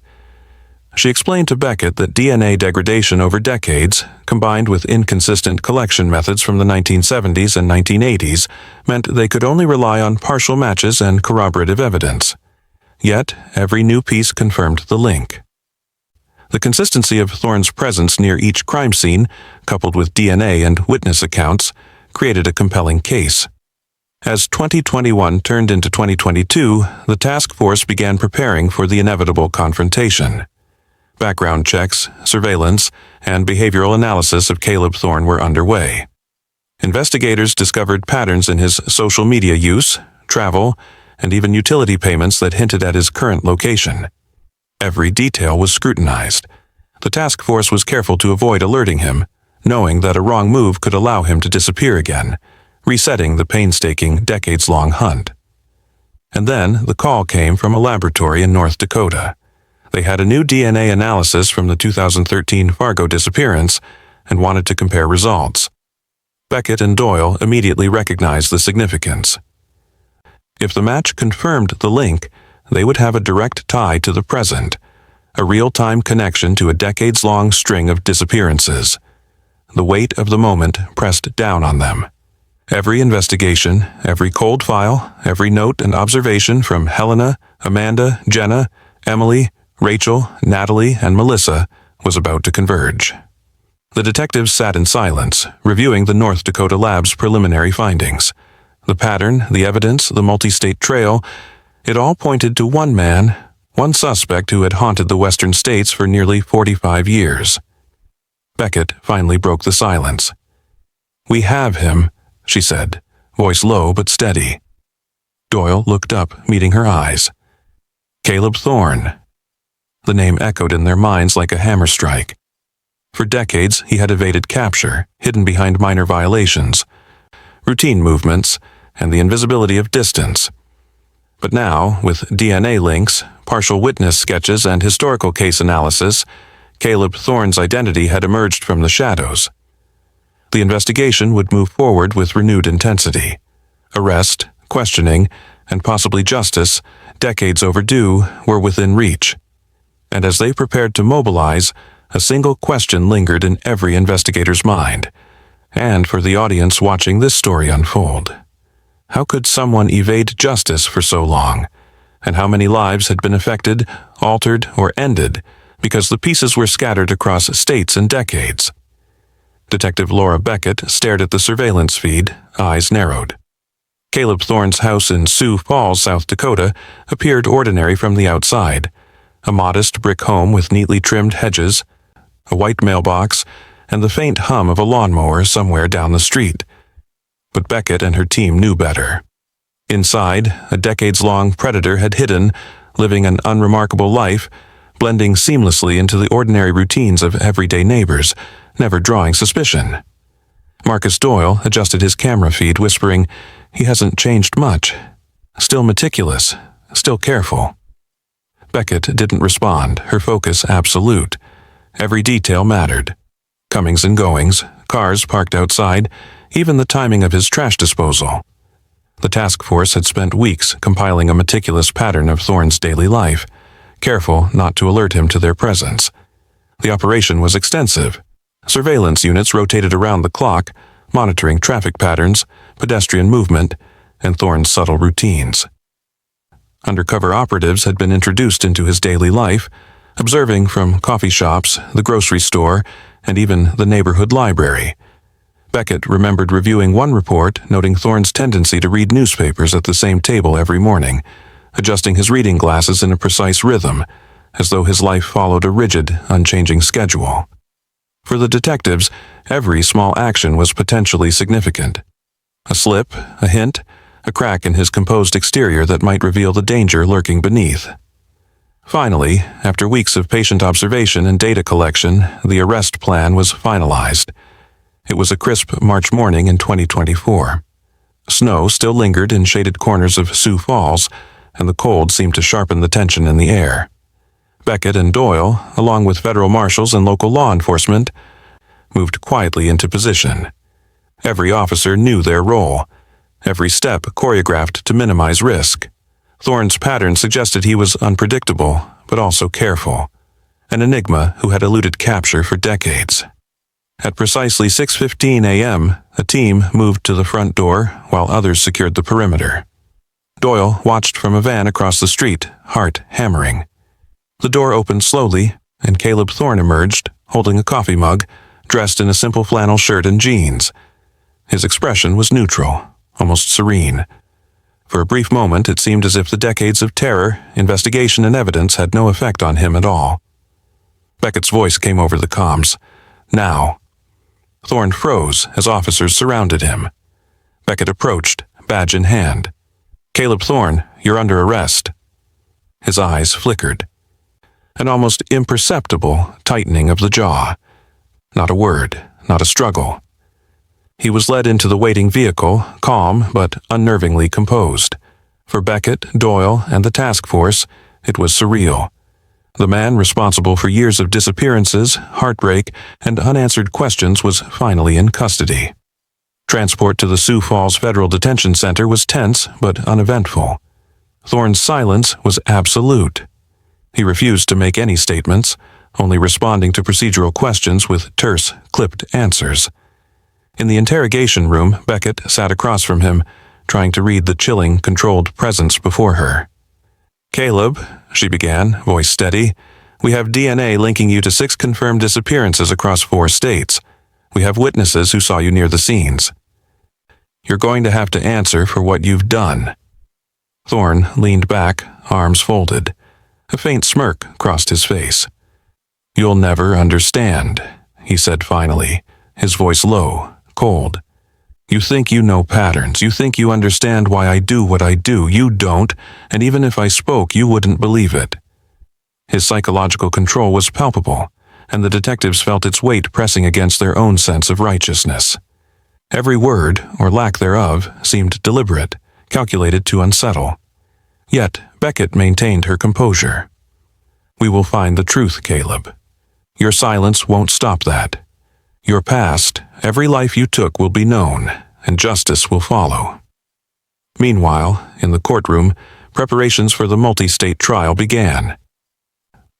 She explained to Beckett that DNA degradation over decades, combined with inconsistent collection methods from the 1970s and 1980s, meant they could only rely on partial matches and corroborative evidence. Yet, every new piece confirmed the link. The consistency of Thorne's presence near each crime scene, coupled with DNA and witness accounts, created a compelling case. As 2021 turned into 2022, the task force began preparing for the inevitable confrontation. Background checks, surveillance, and behavioral analysis of Caleb Thorne were underway. Investigators discovered patterns in his social media use, travel, and even utility payments that hinted at his current location. Every detail was scrutinized. The task force was careful to avoid alerting him, knowing that a wrong move could allow him to disappear again, resetting the painstaking, decades-long hunt. And then the call came from a laboratory in North Dakota. They had a new DNA analysis from the 2013 Fargo disappearance and wanted to compare results. Beckett and Doyle immediately recognized the significance. If the match confirmed the link, they would have a direct tie to the present, a real-time connection to a decades-long string of disappearances. The weight of the moment pressed down on them. Every investigation, every cold file, every note and observation from Helena, Amanda, Jenna, Emily, Rachel, Natalie, and Melissa was about to converge. The detectives sat in silence, reviewing the North Dakota lab's preliminary findings. The pattern, the evidence, the multi-state trail, it all pointed to one man, one suspect who had haunted the western states for nearly 45 years. Beckett finally broke the silence. "We have him," she said, voice low but steady. Doyle looked up, meeting her eyes. Caleb Thorne. The name echoed in their minds like a hammer strike. For decades, he had evaded capture, hidden behind minor violations, routine movements, and the invisibility of distance. But now, with DNA links, partial witness sketches, and historical case analysis, Caleb Thorne's identity had emerged from the shadows. The investigation would move forward with renewed intensity. Arrest, questioning, and possibly justice, decades overdue, were within reach. And as they prepared to mobilize, a single question lingered in every investigator's mind, and for the audience watching this story unfold. How could someone evade justice for so long? And how many lives had been affected, altered, or ended because the pieces were scattered across states and decades? Detective Laura Beckett stared at the surveillance feed, eyes narrowed. Caleb Thorne's house in Sioux Falls, South Dakota, appeared ordinary from the outside. A modest brick home with neatly trimmed hedges, a white mailbox, and the faint hum of a lawnmower somewhere down the street. But Beckett and her team knew better. Inside, a decades-long predator had hidden, living an unremarkable life, blending seamlessly into the ordinary routines of everyday neighbors, never drawing suspicion. Marcus Doyle adjusted his camera feed, whispering, "He hasn't changed much. Still meticulous, still careful." Beckett didn't respond, her focus absolute. Every detail mattered. Comings and goings, cars parked outside, even the timing of his trash disposal. The task force had spent weeks compiling a meticulous pattern of Thorne's daily life, careful not to alert him to their presence. The operation was extensive. Surveillance units rotated around the clock, monitoring traffic patterns, pedestrian movement, and Thorne's subtle routines. Undercover operatives had been introduced into his daily life, observing from coffee shops, the grocery store, and even the neighborhood library. Beckett remembered reviewing one report noting Thorne's tendency to read newspapers at the same table every morning, adjusting his reading glasses in a precise rhythm, as though his life followed a rigid, unchanging schedule. For the detectives, every small action was potentially significant. A slip, a hint, a crack in his composed exterior that might reveal the danger lurking beneath. Finally, after weeks of patient observation and data collection, the arrest plan was finalized. It was a crisp March morning in 2024. Snow still lingered in shaded corners of Sioux Falls, and the cold seemed to sharpen the tension in the air. Beckett and Doyle, along with federal marshals and local law enforcement, moved quietly into position. Every officer knew their role, every step choreographed to minimize risk. Thorne's pattern suggested he was unpredictable, but also careful, an enigma who had eluded capture for decades. At precisely 6:15 a.m., a team moved to the front door while others secured the perimeter. Doyle watched from a van across the street, heart hammering. The door opened slowly, and Caleb Thorne emerged, holding a coffee mug, dressed in a simple flannel shirt and jeans. His expression was neutral, almost serene. For a brief moment, it seemed as if the decades of terror, investigation, and evidence had no effect on him at all. Beckett's voice came over the comms. Now. Thorne froze as officers surrounded him. Beckett approached, badge in hand. Caleb Thorne, you're under arrest. His eyes flickered. An almost imperceptible tightening of the jaw. Not a word, not a struggle. He was led into the waiting vehicle, calm but unnervingly composed. For Beckett, Doyle, and the task force, it was surreal. The man responsible for years of disappearances, heartbreak, and unanswered questions was finally in custody. Transport to the Sioux Falls Federal Detention Center was tense but uneventful. Thorne's silence was absolute. He refused to make any statements, only responding to procedural questions with terse, clipped answers. In the interrogation room, Beckett sat across from him, trying to read the chilling, controlled presence before her. Caleb, she began, voice steady, we have DNA linking you to 6 confirmed disappearances across 4 states. We have witnesses who saw you near the scenes. You're going to have to answer for what you've done. Thorne leaned back, arms folded. A faint smirk crossed his face. You'll never understand, he said finally, his voice low, cold. You think you know patterns. You think you understand why I do what I do. You don't, and even if I spoke, you wouldn't believe it. His psychological control was palpable, and the detectives felt its weight pressing against their own sense of righteousness. Every word, or lack thereof, seemed deliberate, calculated to unsettle. Yet Beckett maintained her composure. We will find the truth, Caleb. Your silence won't stop that. Your past, every life you took will be known, and justice will follow. Meanwhile, in the courtroom, preparations for the multi-state trial began.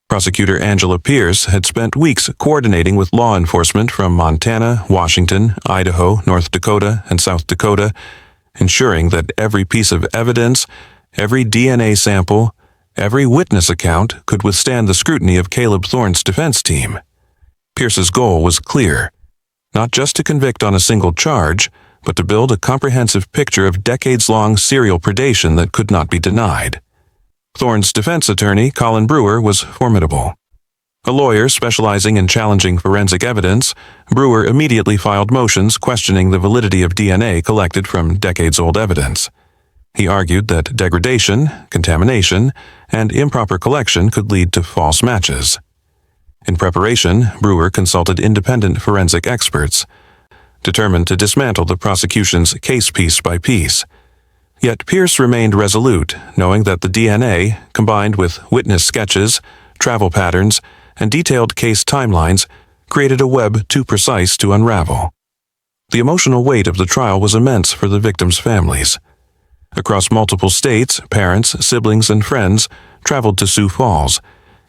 Prosecutor Angela Pierce had spent weeks coordinating with law enforcement from Montana, Washington, Idaho, North Dakota, and South Dakota, ensuring that every piece of evidence, every DNA sample, every witness account could withstand the scrutiny of Caleb Thorne's defense team. Pierce's goal was clear, not just to convict on a single charge, but to build a comprehensive picture of decades-long serial predation that could not be denied. Thorne's defense attorney, Colin Brewer, was formidable. A lawyer specializing in challenging forensic evidence, Brewer immediately filed motions questioning the validity of DNA collected from decades-old evidence. He argued that degradation, contamination, and improper collection could lead to false matches. In preparation, Brewer consulted independent forensic experts, determined to dismantle the prosecution's case piece by piece. Yet Pierce remained resolute, knowing that the DNA, combined with witness sketches, travel patterns, and detailed case timelines, created a web too precise to unravel. The emotional weight of the trial was immense for the victims' families. Across multiple states, parents, siblings, and friends traveled to Sioux Falls,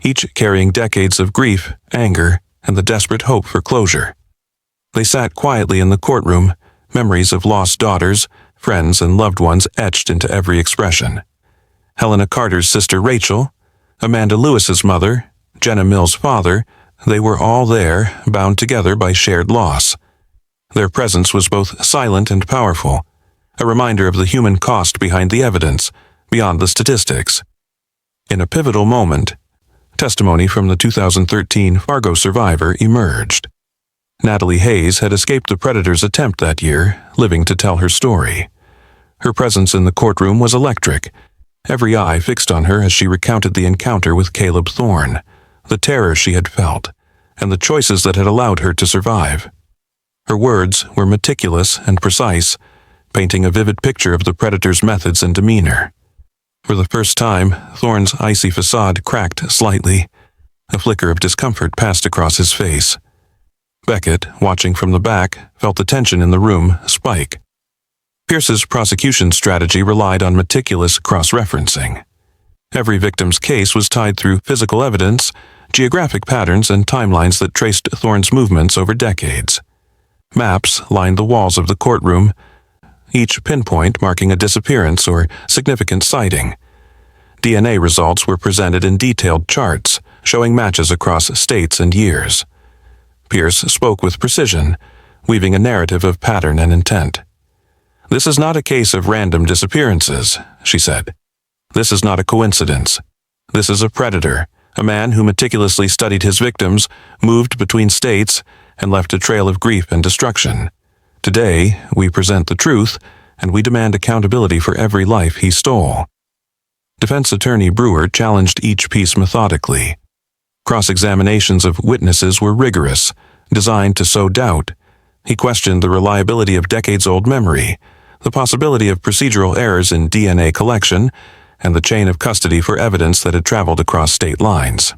each carrying decades of grief, anger, and the desperate hope for closure. They sat quietly in the courtroom, memories of lost daughters, friends, and loved ones etched into every expression. Helena Carter's sister Rachel, Amanda Lewis's mother, Jenna Mill's father, they were all there, bound together by shared loss. Their presence was both silent and powerful, a reminder of the human cost behind the evidence, beyond the statistics. In a pivotal moment, testimony from the 2013 Fargo survivor emerged. Natalie Hayes had escaped the predator's attempt that year, living to tell her story. Her presence in the courtroom was electric, every eye fixed on her as she recounted the encounter with Caleb Thorne, the terror she had felt, and the choices that had allowed her to survive. Her words were meticulous and precise, painting a vivid picture of the predator's methods and demeanor. For the first time, Thorne's icy facade cracked slightly, A flicker of discomfort passed across his face. Beckett, watching from the back, felt the tension in the room spike. Pierce's prosecution strategy relied on meticulous cross-referencing. Every victim's case was tied through physical evidence, geographic patterns, and timelines that traced Thorne's movements over decades. Maps lined the walls of the courtroom, each pinpoint marking a disappearance or significant sighting. DNA results were presented in detailed charts, showing matches across states and years. Pierce spoke with precision, weaving a narrative of pattern and intent. "This is not a case of random disappearances," she said. "This is not a coincidence. This is a predator, a man who meticulously studied his victims, moved between states, and left a trail of grief and destruction. Today, we present the truth, and we demand accountability for every life he stole." Defense attorney Brewer challenged each piece methodically. Cross-examinations of witnesses were rigorous, designed to sow doubt. He questioned the reliability of decades-old memory, the possibility of procedural errors in DNA collection, and the chain of custody for evidence that had traveled across state lines.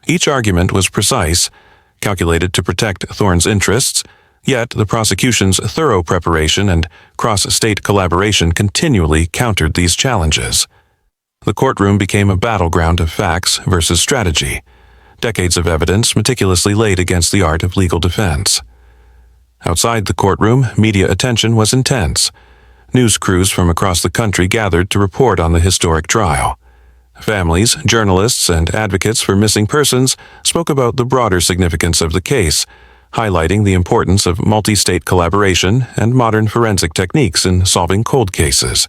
Each argument was precise, calculated to protect Thorne's interests, yet the prosecution's thorough preparation and cross-state collaboration continually countered these challenges. The courtroom became a battleground of facts versus strategy, decades of evidence meticulously laid against the art of legal defense. Outside the courtroom, media attention was intense. News crews from across the country gathered to report on the historic trial. Families, journalists, and advocates for missing persons spoke about the broader significance of the case, highlighting the importance of multi-state collaboration and modern forensic techniques in solving cold cases.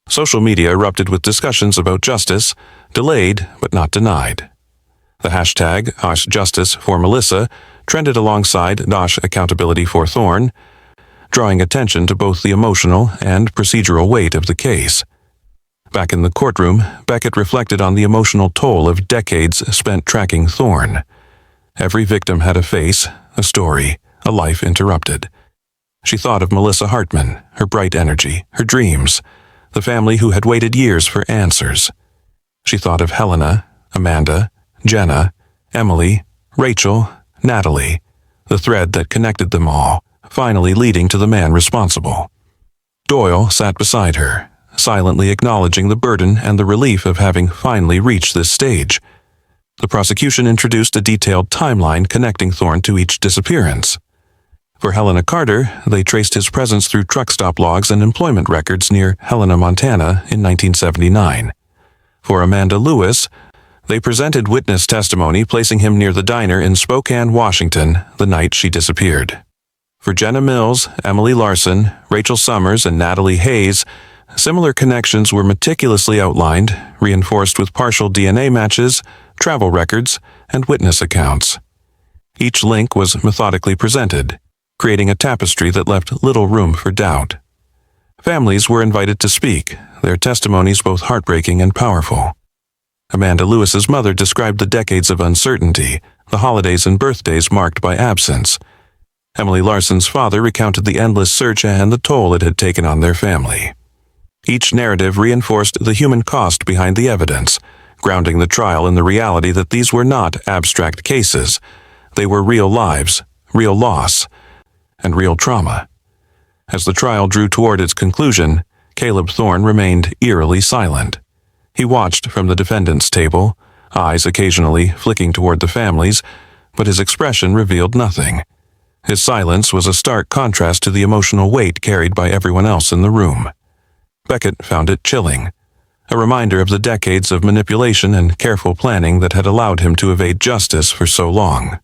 Social media erupted with discussions about justice, delayed but not denied. The hashtag #AskJusticeForMelissa trended alongside #AccountabilityForThorne, drawing attention to both the emotional and procedural weight of the case. Back in the courtroom, Beckett reflected on the emotional toll of decades spent tracking Thorne. Every victim had a face, a story, a life interrupted. She thought of Melissa Hartman, her bright energy, her dreams, the family who had waited years for answers. She thought of Helena, Amanda, Jenna, Emily, Rachel, Natalie, the thread that connected them all, finally leading to the man responsible. Doyle sat beside her, silently acknowledging the burden and the relief of having finally reached this stage. The prosecution introduced a detailed timeline connecting Thorne to each disappearance. For Helena Carter, they traced his presence through truck stop logs and employment records near Helena, Montana in 1979. For Amanda Lewis, they presented witness testimony placing him near the diner in Spokane, Washington, the night she disappeared. For Jenna Mills, Emily Larson, Rachel Summers, and Natalie Hayes, similar connections were meticulously outlined, reinforced with partial DNA matches, travel records, and witness accounts. Each link was methodically presented, creating a tapestry that left little room for doubt. Families were invited to speak, their testimonies both heartbreaking and powerful. Amanda Lewis's mother described the decades of uncertainty, the holidays and birthdays marked by absence. Emily Larson's father recounted the endless search and the toll it had taken on their family. Each narrative reinforced the human cost behind the evidence, grounding the trial in the reality that these were not abstract cases. They were real lives, real loss, and real trauma. As the trial drew toward its conclusion, Caleb Thorne remained eerily silent. He watched from the defendant's table, eyes occasionally flicking toward the families, but his expression revealed nothing. His silence was a stark contrast to the emotional weight carried by everyone else in the room. Beckett found it chilling, a reminder of the decades of manipulation and careful planning that had allowed him to evade justice for so long.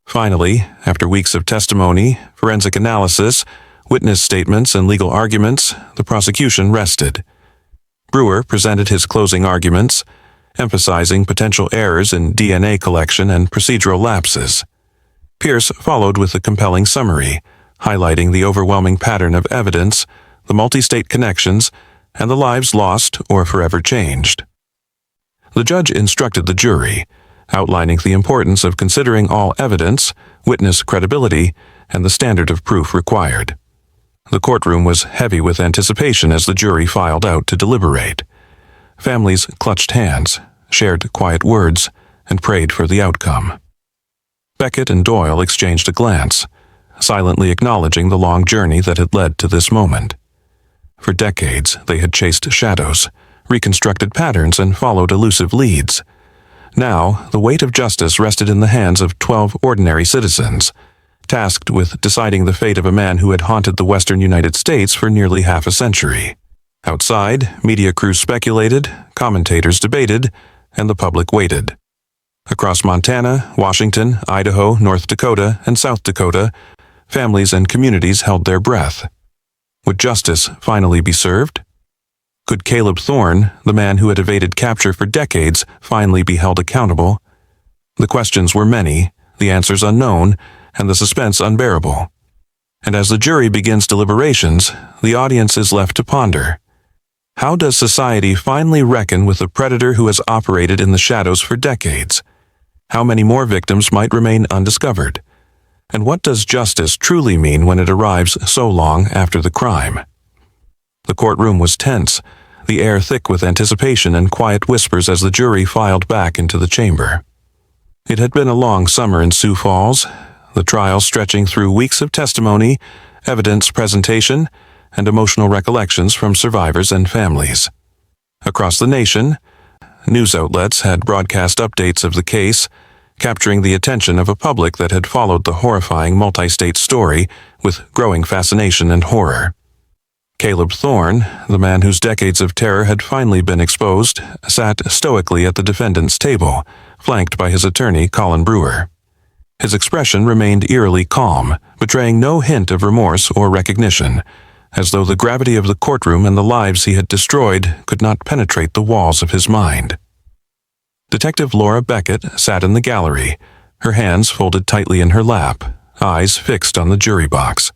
Finally, after weeks of testimony, forensic analysis, witness statements, and legal arguments, the prosecution rested. Brewer presented his closing arguments, emphasizing potential errors in DNA collection and procedural lapses. Pierce followed with a compelling summary, highlighting the overwhelming pattern of evidence, the multi-state connections, and the lives lost or forever changed. The judge instructed the jury, outlining the importance of considering all evidence, witness credibility, and the standard of proof required. The courtroom was heavy with anticipation as the jury filed out to deliberate. Families clutched hands, shared quiet words, and prayed for the outcome. Beckett and Doyle exchanged a glance, silently acknowledging the long journey that had led to this moment. For decades, they had chased shadows, reconstructed patterns, and followed elusive leads. Now, the weight of justice rested in the hands of 12 ordinary citizens, tasked with deciding the fate of a man who had haunted the western United States for nearly half a century. Outside, media crews speculated, commentators debated, and the public waited. Across Montana, Washington, Idaho, North Dakota, and South Dakota, families and communities held their breath. Would justice finally be served? Could Caleb Thorne, the man who had evaded capture for decades, finally be held accountable? The questions were many, the answers unknown, and the suspense unbearable. And as the jury begins deliberations, the audience is left to ponder. How does society finally reckon with the predator who has operated in the shadows for decades? How many more victims might remain undiscovered? And what does justice truly mean when it arrives so long after the crime? The courtroom was tense, the air thick with anticipation and quiet whispers as the jury filed back into the chamber. It had been a long summer in Sioux Falls, the trial stretching through weeks of testimony, evidence presentation, and emotional recollections from survivors and families. Across the nation, news outlets had broadcast updates of the case, capturing the attention of a public that had followed the horrifying multi-state story with growing fascination and horror. Caleb Thorne, the man whose decades of terror had finally been exposed, sat stoically at the defendant's table, flanked by his attorney, Colin Brewer. His expression remained eerily calm, betraying no hint of remorse or recognition, as though the gravity of the courtroom and the lives he had destroyed could not penetrate the walls of his mind. Detective Laura Beckett sat in the gallery, her hands folded tightly in her lap, eyes fixed on the jury box.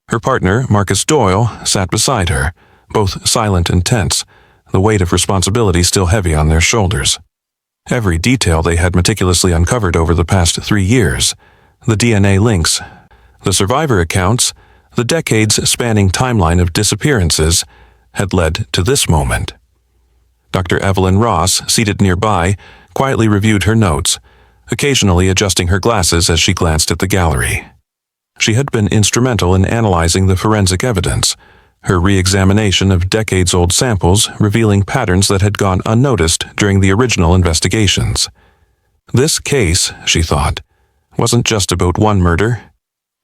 Her partner, Marcus Doyle, sat beside her, both silent and tense, the weight of responsibility still heavy on their shoulders. Every detail they had meticulously uncovered over the past 3 years, the DNA links, the survivor accounts, the decades-spanning timeline of disappearances, had led to this moment. Dr. Evelyn Ross, seated nearby, quietly reviewed her notes, occasionally adjusting her glasses as she glanced at the gallery. She had been instrumental in analyzing the forensic evidence, her re-examination of decades-old samples revealing patterns that had gone unnoticed during the original investigations. This case, she thought, wasn't just about one murder.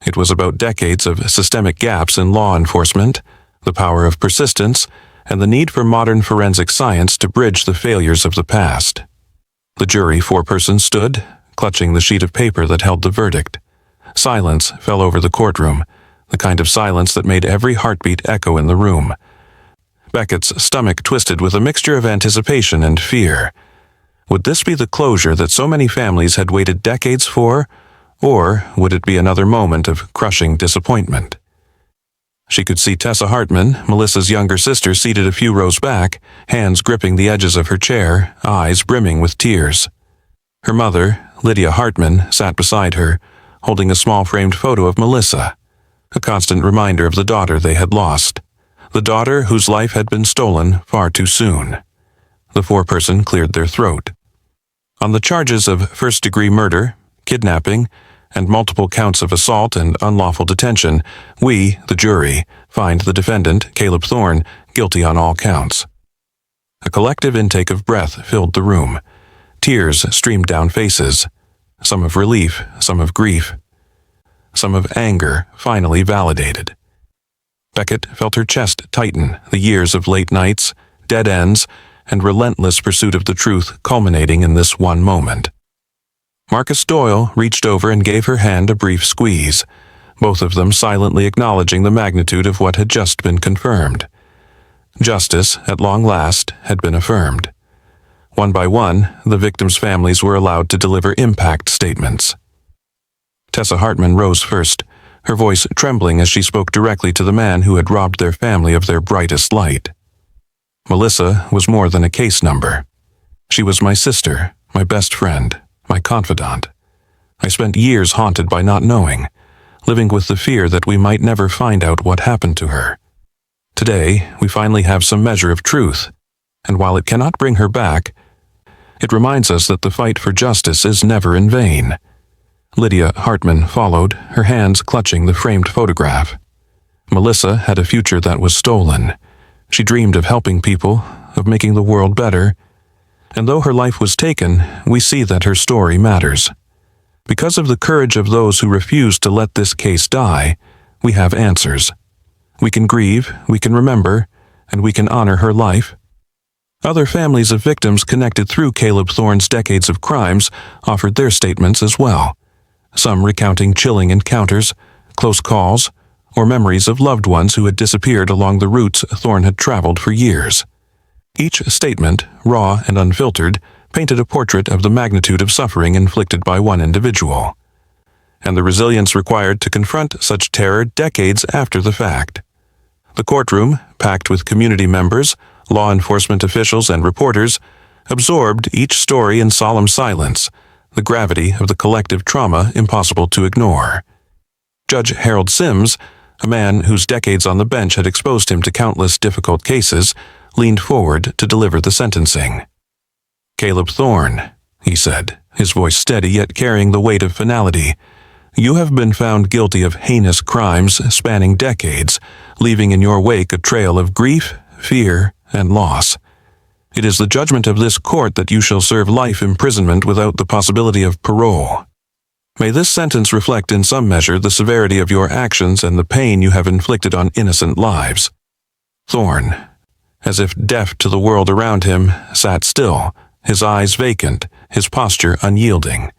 It was about decades of systemic gaps in law enforcement, the power of persistence, and the need for modern forensic science to bridge the failures of the past. The jury foreperson stood, clutching the sheet of paper that held the verdict. Silence fell over the courtroom, the kind of silence that made every heartbeat echo in the room. Beckett's stomach twisted with a mixture of anticipation and fear. Would this be the closure that so many families had waited decades for, or would it be another moment of crushing disappointment? She could see Tessa Hartman, Melissa's younger sister, seated a few rows back, hands gripping the edges of her chair, eyes brimming with tears. Her mother, Lydia Hartman, sat beside her, holding a small framed photo of Melissa, a constant reminder of the daughter they had lost, the daughter whose life had been stolen far too soon. The foreperson cleared their throat. On the charges of first-degree murder, kidnapping, and multiple counts of assault and unlawful detention, we, the jury, find the defendant, Caleb Thorne, guilty on all counts. A collective intake of breath filled the room. Tears streamed down faces, some of relief, some of grief, some of anger finally validated. Beckett felt her chest tighten, the years of late nights, dead ends, and relentless pursuit of the truth culminating in this one moment. Marcus Doyle reached over and gave her hand a brief squeeze, both of them silently acknowledging the magnitude of what had just been confirmed. Justice, at long last, had been affirmed. One by one, the victims' families were allowed to deliver impact statements. Tessa Hartman rose first, her voice trembling as she spoke directly to the man who had robbed their family of their brightest light. Melissa was more than a case number. She was my sister, my best friend, my confidant. I spent years haunted by not knowing, living with the fear that we might never find out what happened to her. Today, we finally have some measure of truth, and while it cannot bring her back, It reminds us that the fight for justice is never in vain. Lydia Hartman followed, her hands clutching the framed photograph. Melissa had a future that was stolen. She dreamed of helping people, of making the world better. And though her life was taken, we see that her story matters. Because of the courage of those who refused to let this case die, we have answers. We can grieve, we can remember, and we can honor her life. Other families of victims connected through Caleb Thorne's decades of crimes offered their statements as well, some recounting chilling encounters, close calls, or memories of loved ones who had disappeared along the routes Thorne had traveled for years. Each statement, raw and unfiltered, painted a portrait of the magnitude of suffering inflicted by one individual, and the resilience required to confront such terror decades after the fact. The courtroom, packed with community members, law enforcement officials, and reporters, absorbed each story in solemn silence, the gravity of the collective trauma impossible to ignore. Judge Harold Sims, a man whose decades on the bench had exposed him to countless difficult cases, leaned forward to deliver the sentencing. "Caleb Thorne," he said, his voice steady yet carrying the weight of finality, "you have been found guilty of heinous crimes spanning decades, leaving in your wake a trail of grief, fear, and loss. It is the judgment of this court that you shall serve life imprisonment without the possibility of parole. May this sentence reflect in some measure the severity of your actions and the pain you have inflicted on innocent lives." Thorne, as if deaf to the world around him, sat still, his eyes vacant, his posture unyielding.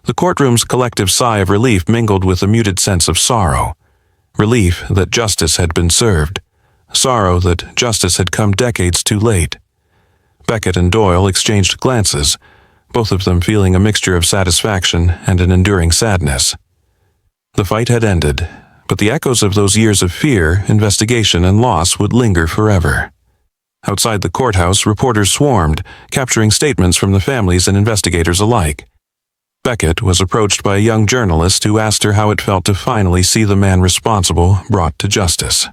The courtroom's collective sigh of relief mingled with a muted sense of sorrow. Relief that justice had been served. Sorrow that justice had come decades too late. Beckett and Doyle exchanged glances, both of them feeling a mixture of satisfaction and an enduring sadness. The fight had ended, but the echoes of those years of fear, investigation, and loss would linger forever. Outside the courthouse, reporters swarmed, capturing statements from the families and investigators alike. Beckett was approached by a young journalist who asked her how it felt to finally see the man responsible brought to justice.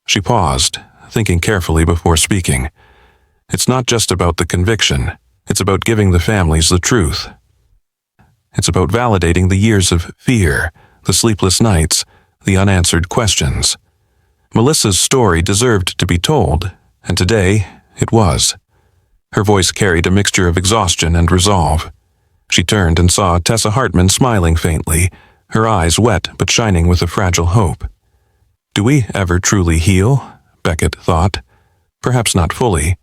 She paused, thinking carefully before speaking. It's not just about the conviction. It's about giving the families the truth. It's about validating the years of fear, the sleepless nights, the unanswered questions. Melissa's story deserved to be told, and today it was. Her voice carried a mixture of exhaustion and resolve. She turned and saw Tessa Hartman smiling faintly, her eyes wet but shining with a fragile hope. Do we ever truly heal? Beckett thought. Perhaps not fully,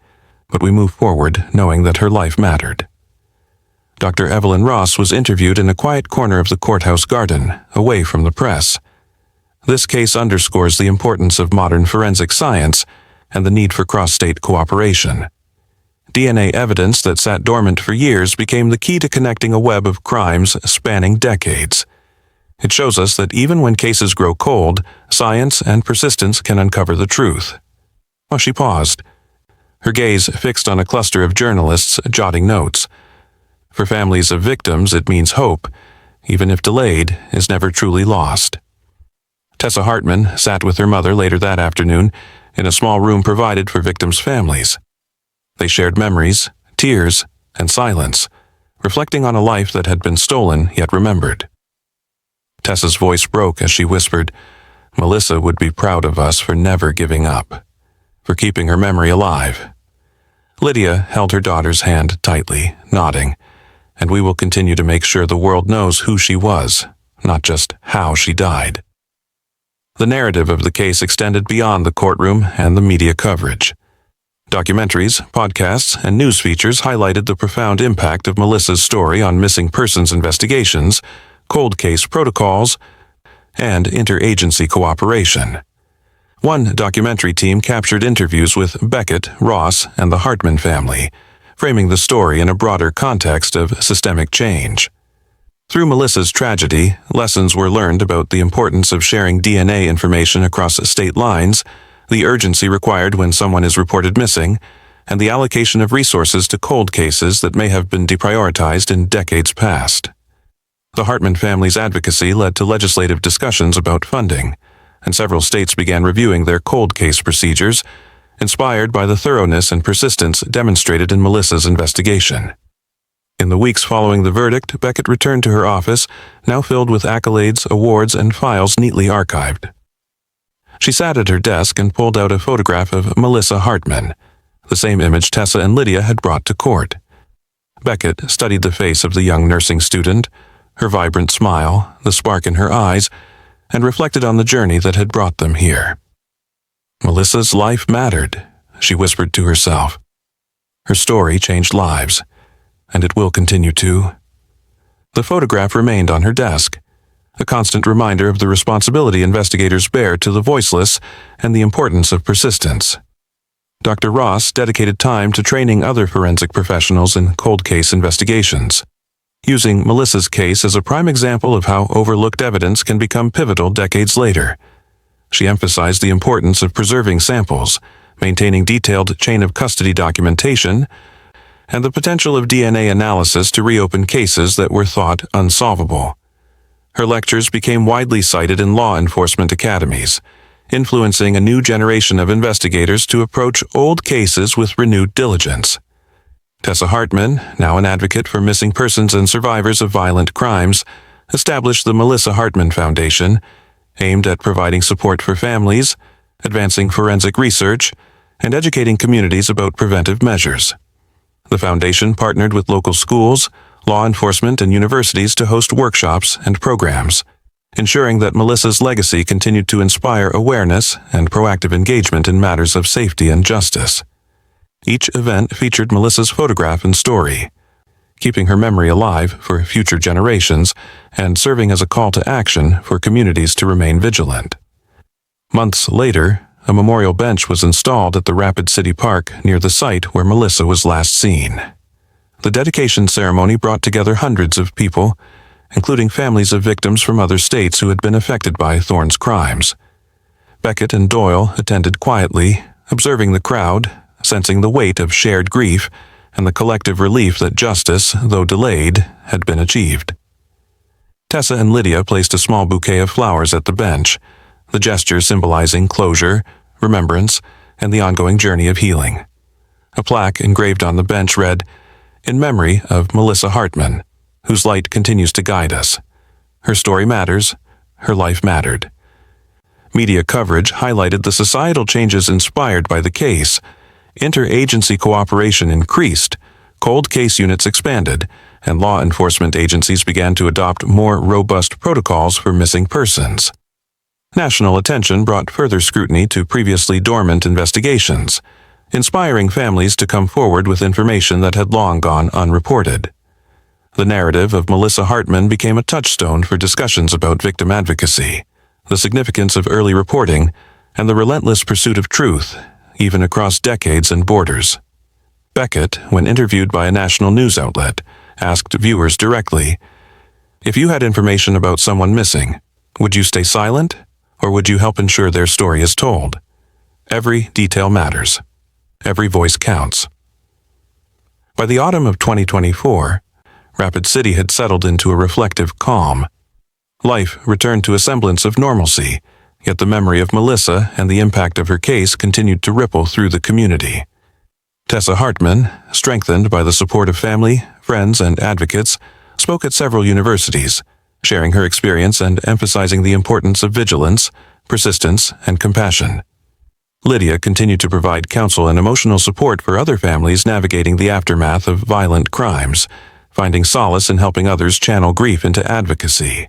but we move forward knowing that her life mattered. Dr. Evelyn Ross was interviewed in a quiet corner of the courthouse garden, away from the press. This case underscores the importance of modern forensic science and the need for cross-state cooperation. DNA evidence that sat dormant for years became the key to connecting a web of crimes spanning decades. It shows us that even when cases grow cold, science and persistence can uncover the truth. Well, she paused, her gaze fixed on a cluster of journalists jotting notes. For families of victims, it means hope, even if delayed, is never truly lost. Tessa Hartman sat with her mother later that afternoon in a small room provided for victims' families. They shared memories, tears, and silence, reflecting on a life that had been stolen yet remembered. Tessa's voice broke as she whispered, "Melissa would be proud of us for never giving up, for keeping her memory alive." Lydia held her daughter's hand tightly, nodding, "And we will continue to make sure the world knows who she was, not just how she died." The narrative of the case extended beyond the courtroom and the media coverage. Documentaries, podcasts, and news features highlighted the profound impact of Melissa's story on missing persons investigations, cold case protocols, and interagency cooperation. One documentary team captured interviews with Beckett, Ross, and the Hartman family, framing the story in a broader context of systemic change. Through Melissa's tragedy, lessons were learned about the importance of sharing DNA information across state lines, the urgency required when someone is reported missing, and the allocation of resources to cold cases that may have been deprioritized in decades past. The Hartman family's advocacy led to legislative discussions about funding, and several states began reviewing their cold case procedures, inspired by the thoroughness and persistence demonstrated in Melissa's investigation. In the weeks following the verdict, Beckett returned to her office, now filled with accolades, awards, and files neatly archived. She sat at her desk and pulled out a photograph of Melissa Hartman, the same image Tessa and Lydia had brought to court. Beckett studied the face of the young nursing student, her vibrant smile, the spark in her eyes, and reflected on the journey that had brought them here. Melissa's life mattered, she whispered to herself. Her story changed lives, and it will continue to. The photograph remained on her desk, a constant reminder of the responsibility investigators bear to the voiceless and the importance of persistence. Dr. Ross dedicated time to training other forensic professionals in cold case investigations, using Melissa's case as a prime example of how overlooked evidence can become pivotal decades later. She emphasized the importance of preserving samples, maintaining detailed chain of custody documentation, and the potential of DNA analysis to reopen cases that were thought unsolvable. Her lectures became widely cited in law enforcement academies, influencing a new generation of investigators to approach old cases with renewed diligence. Tessa Hartman, now an advocate for missing persons and survivors of violent crimes, established the Melissa Hartman Foundation, aimed at providing support for families, advancing forensic research, and educating communities about preventive measures. The foundation partnered with local schools, law enforcement, and universities to host workshops and programs, ensuring that Melissa's legacy continued to inspire awareness and proactive engagement in matters of safety and justice. Each event featured Melissa's photograph and story, keeping her memory alive for future generations and serving as a call to action for communities to remain vigilant. Months later, a memorial bench was installed at the Rapid City Park near the site where Melissa was last seen. The dedication ceremony brought together hundreds of people, including families of victims from other states who had been affected by Thorne's crimes. Beckett and Doyle attended quietly, observing the crowd, sensing the weight of shared grief and the collective relief that justice, though delayed, had been achieved. Tessa and Lydia placed a small bouquet of flowers at the bench, the gesture symbolizing closure, remembrance, and the ongoing journey of healing. A plaque engraved on the bench read, "In memory of Melissa Hartman, whose light continues to guide us. Her story matters, her life mattered." Media coverage highlighted the societal changes inspired by the case. Interagency cooperation increased, cold case units expanded, and law enforcement agencies began to adopt more robust protocols for missing persons. National attention brought further scrutiny to previously dormant investigations, inspiring families to come forward with information that had long gone unreported. The narrative of Melissa Hartman became a touchstone for discussions about victim advocacy, the significance of early reporting, and the relentless pursuit of truth, even across decades and borders. Beckett, when interviewed by a national news outlet, asked viewers directly, "If you had information about someone missing, would you stay silent, or would you help ensure their story is told? Every detail matters. Every voice counts." By the autumn of 2024, Rapid City had settled into a reflective calm. Life returned to a semblance of normalcy, yet the memory of Melissa and the impact of her case continued to ripple through the community. Tessa Hartman, strengthened by the support of family, friends, and advocates, spoke at several universities, sharing her experience and emphasizing the importance of vigilance, persistence, and compassion. Lydia continued to provide counsel and emotional support for other families navigating the aftermath of violent crimes, finding solace in helping others channel grief into advocacy.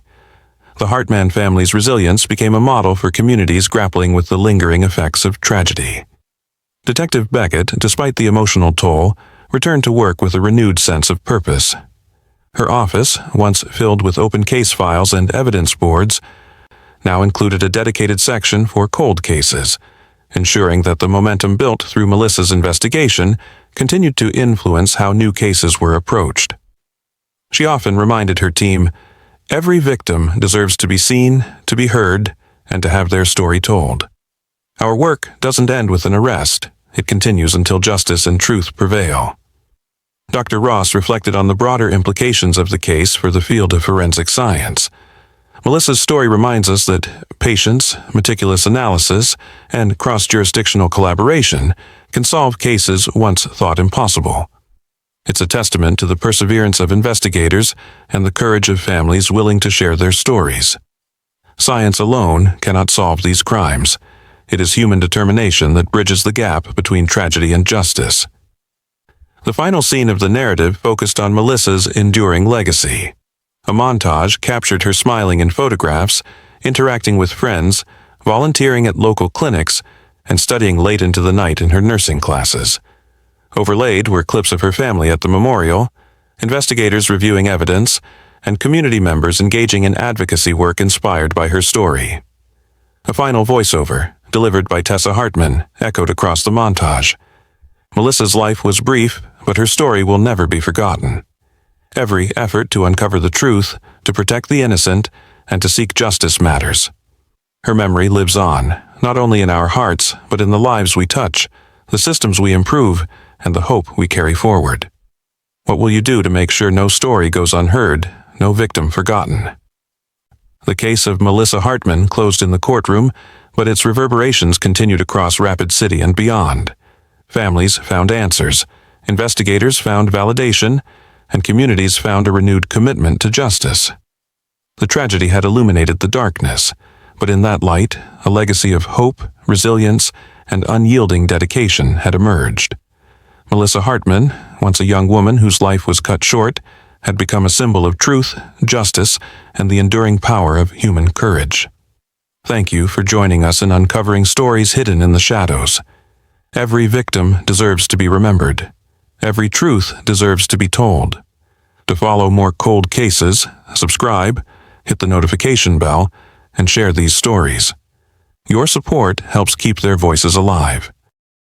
The Hartman family's resilience became a model for communities grappling with the lingering effects of tragedy. Detective Beckett, despite the emotional toll, returned to work with a renewed sense of purpose. Her office, once filled with open case files and evidence boards, now included a dedicated section for cold cases, ensuring that the momentum built through Melissa's investigation continued to influence how new cases were approached. She often reminded her team, "Every victim deserves to be seen, to be heard, and to have their story told. Our work doesn't end with an arrest. It continues until justice and truth prevail." Dr. Ross reflected on the broader implications of the case for the field of forensic science. Melissa's story reminds us that patience, meticulous analysis, and cross-jurisdictional collaboration can solve cases once thought impossible. It's a testament to the perseverance of investigators and the courage of families willing to share their stories. Science alone cannot solve these crimes. It is human determination that bridges the gap between tragedy and justice. The final scene of the narrative focused on Melissa's enduring legacy. A montage captured her smiling in photographs, interacting with friends, volunteering at local clinics, and studying late into the night in her nursing classes. Overlaid were clips of her family at the memorial, investigators reviewing evidence, and community members engaging in advocacy work inspired by her story. A final voiceover, delivered by Melissa Hartman, echoed across the montage. Melissa's life was brief, but her story will never be forgotten. Every effort to uncover the truth, to protect the innocent, and to seek justice matters. Her memory lives on, not only in our hearts, but in the lives we touch, the systems we improve, and the hope we carry forward. What will you do to make sure no story goes unheard, no victim forgotten? The case of Melissa Hartman closed in the courtroom, but its reverberations continued across Rapid City and beyond. Families found answers, investigators found validation, and communities found a renewed commitment to justice. The tragedy had illuminated the darkness, but in that light, a legacy of hope, resilience, and unyielding dedication had emerged. Melissa Hartman, once a young woman whose life was cut short, had become a symbol of truth, justice, and the enduring power of human courage. Thank you for joining us in uncovering stories hidden in the shadows. Every victim deserves to be remembered. Every truth deserves to be told. To follow more cold cases, subscribe, hit the notification bell, and share these stories. Your support helps keep their voices alive.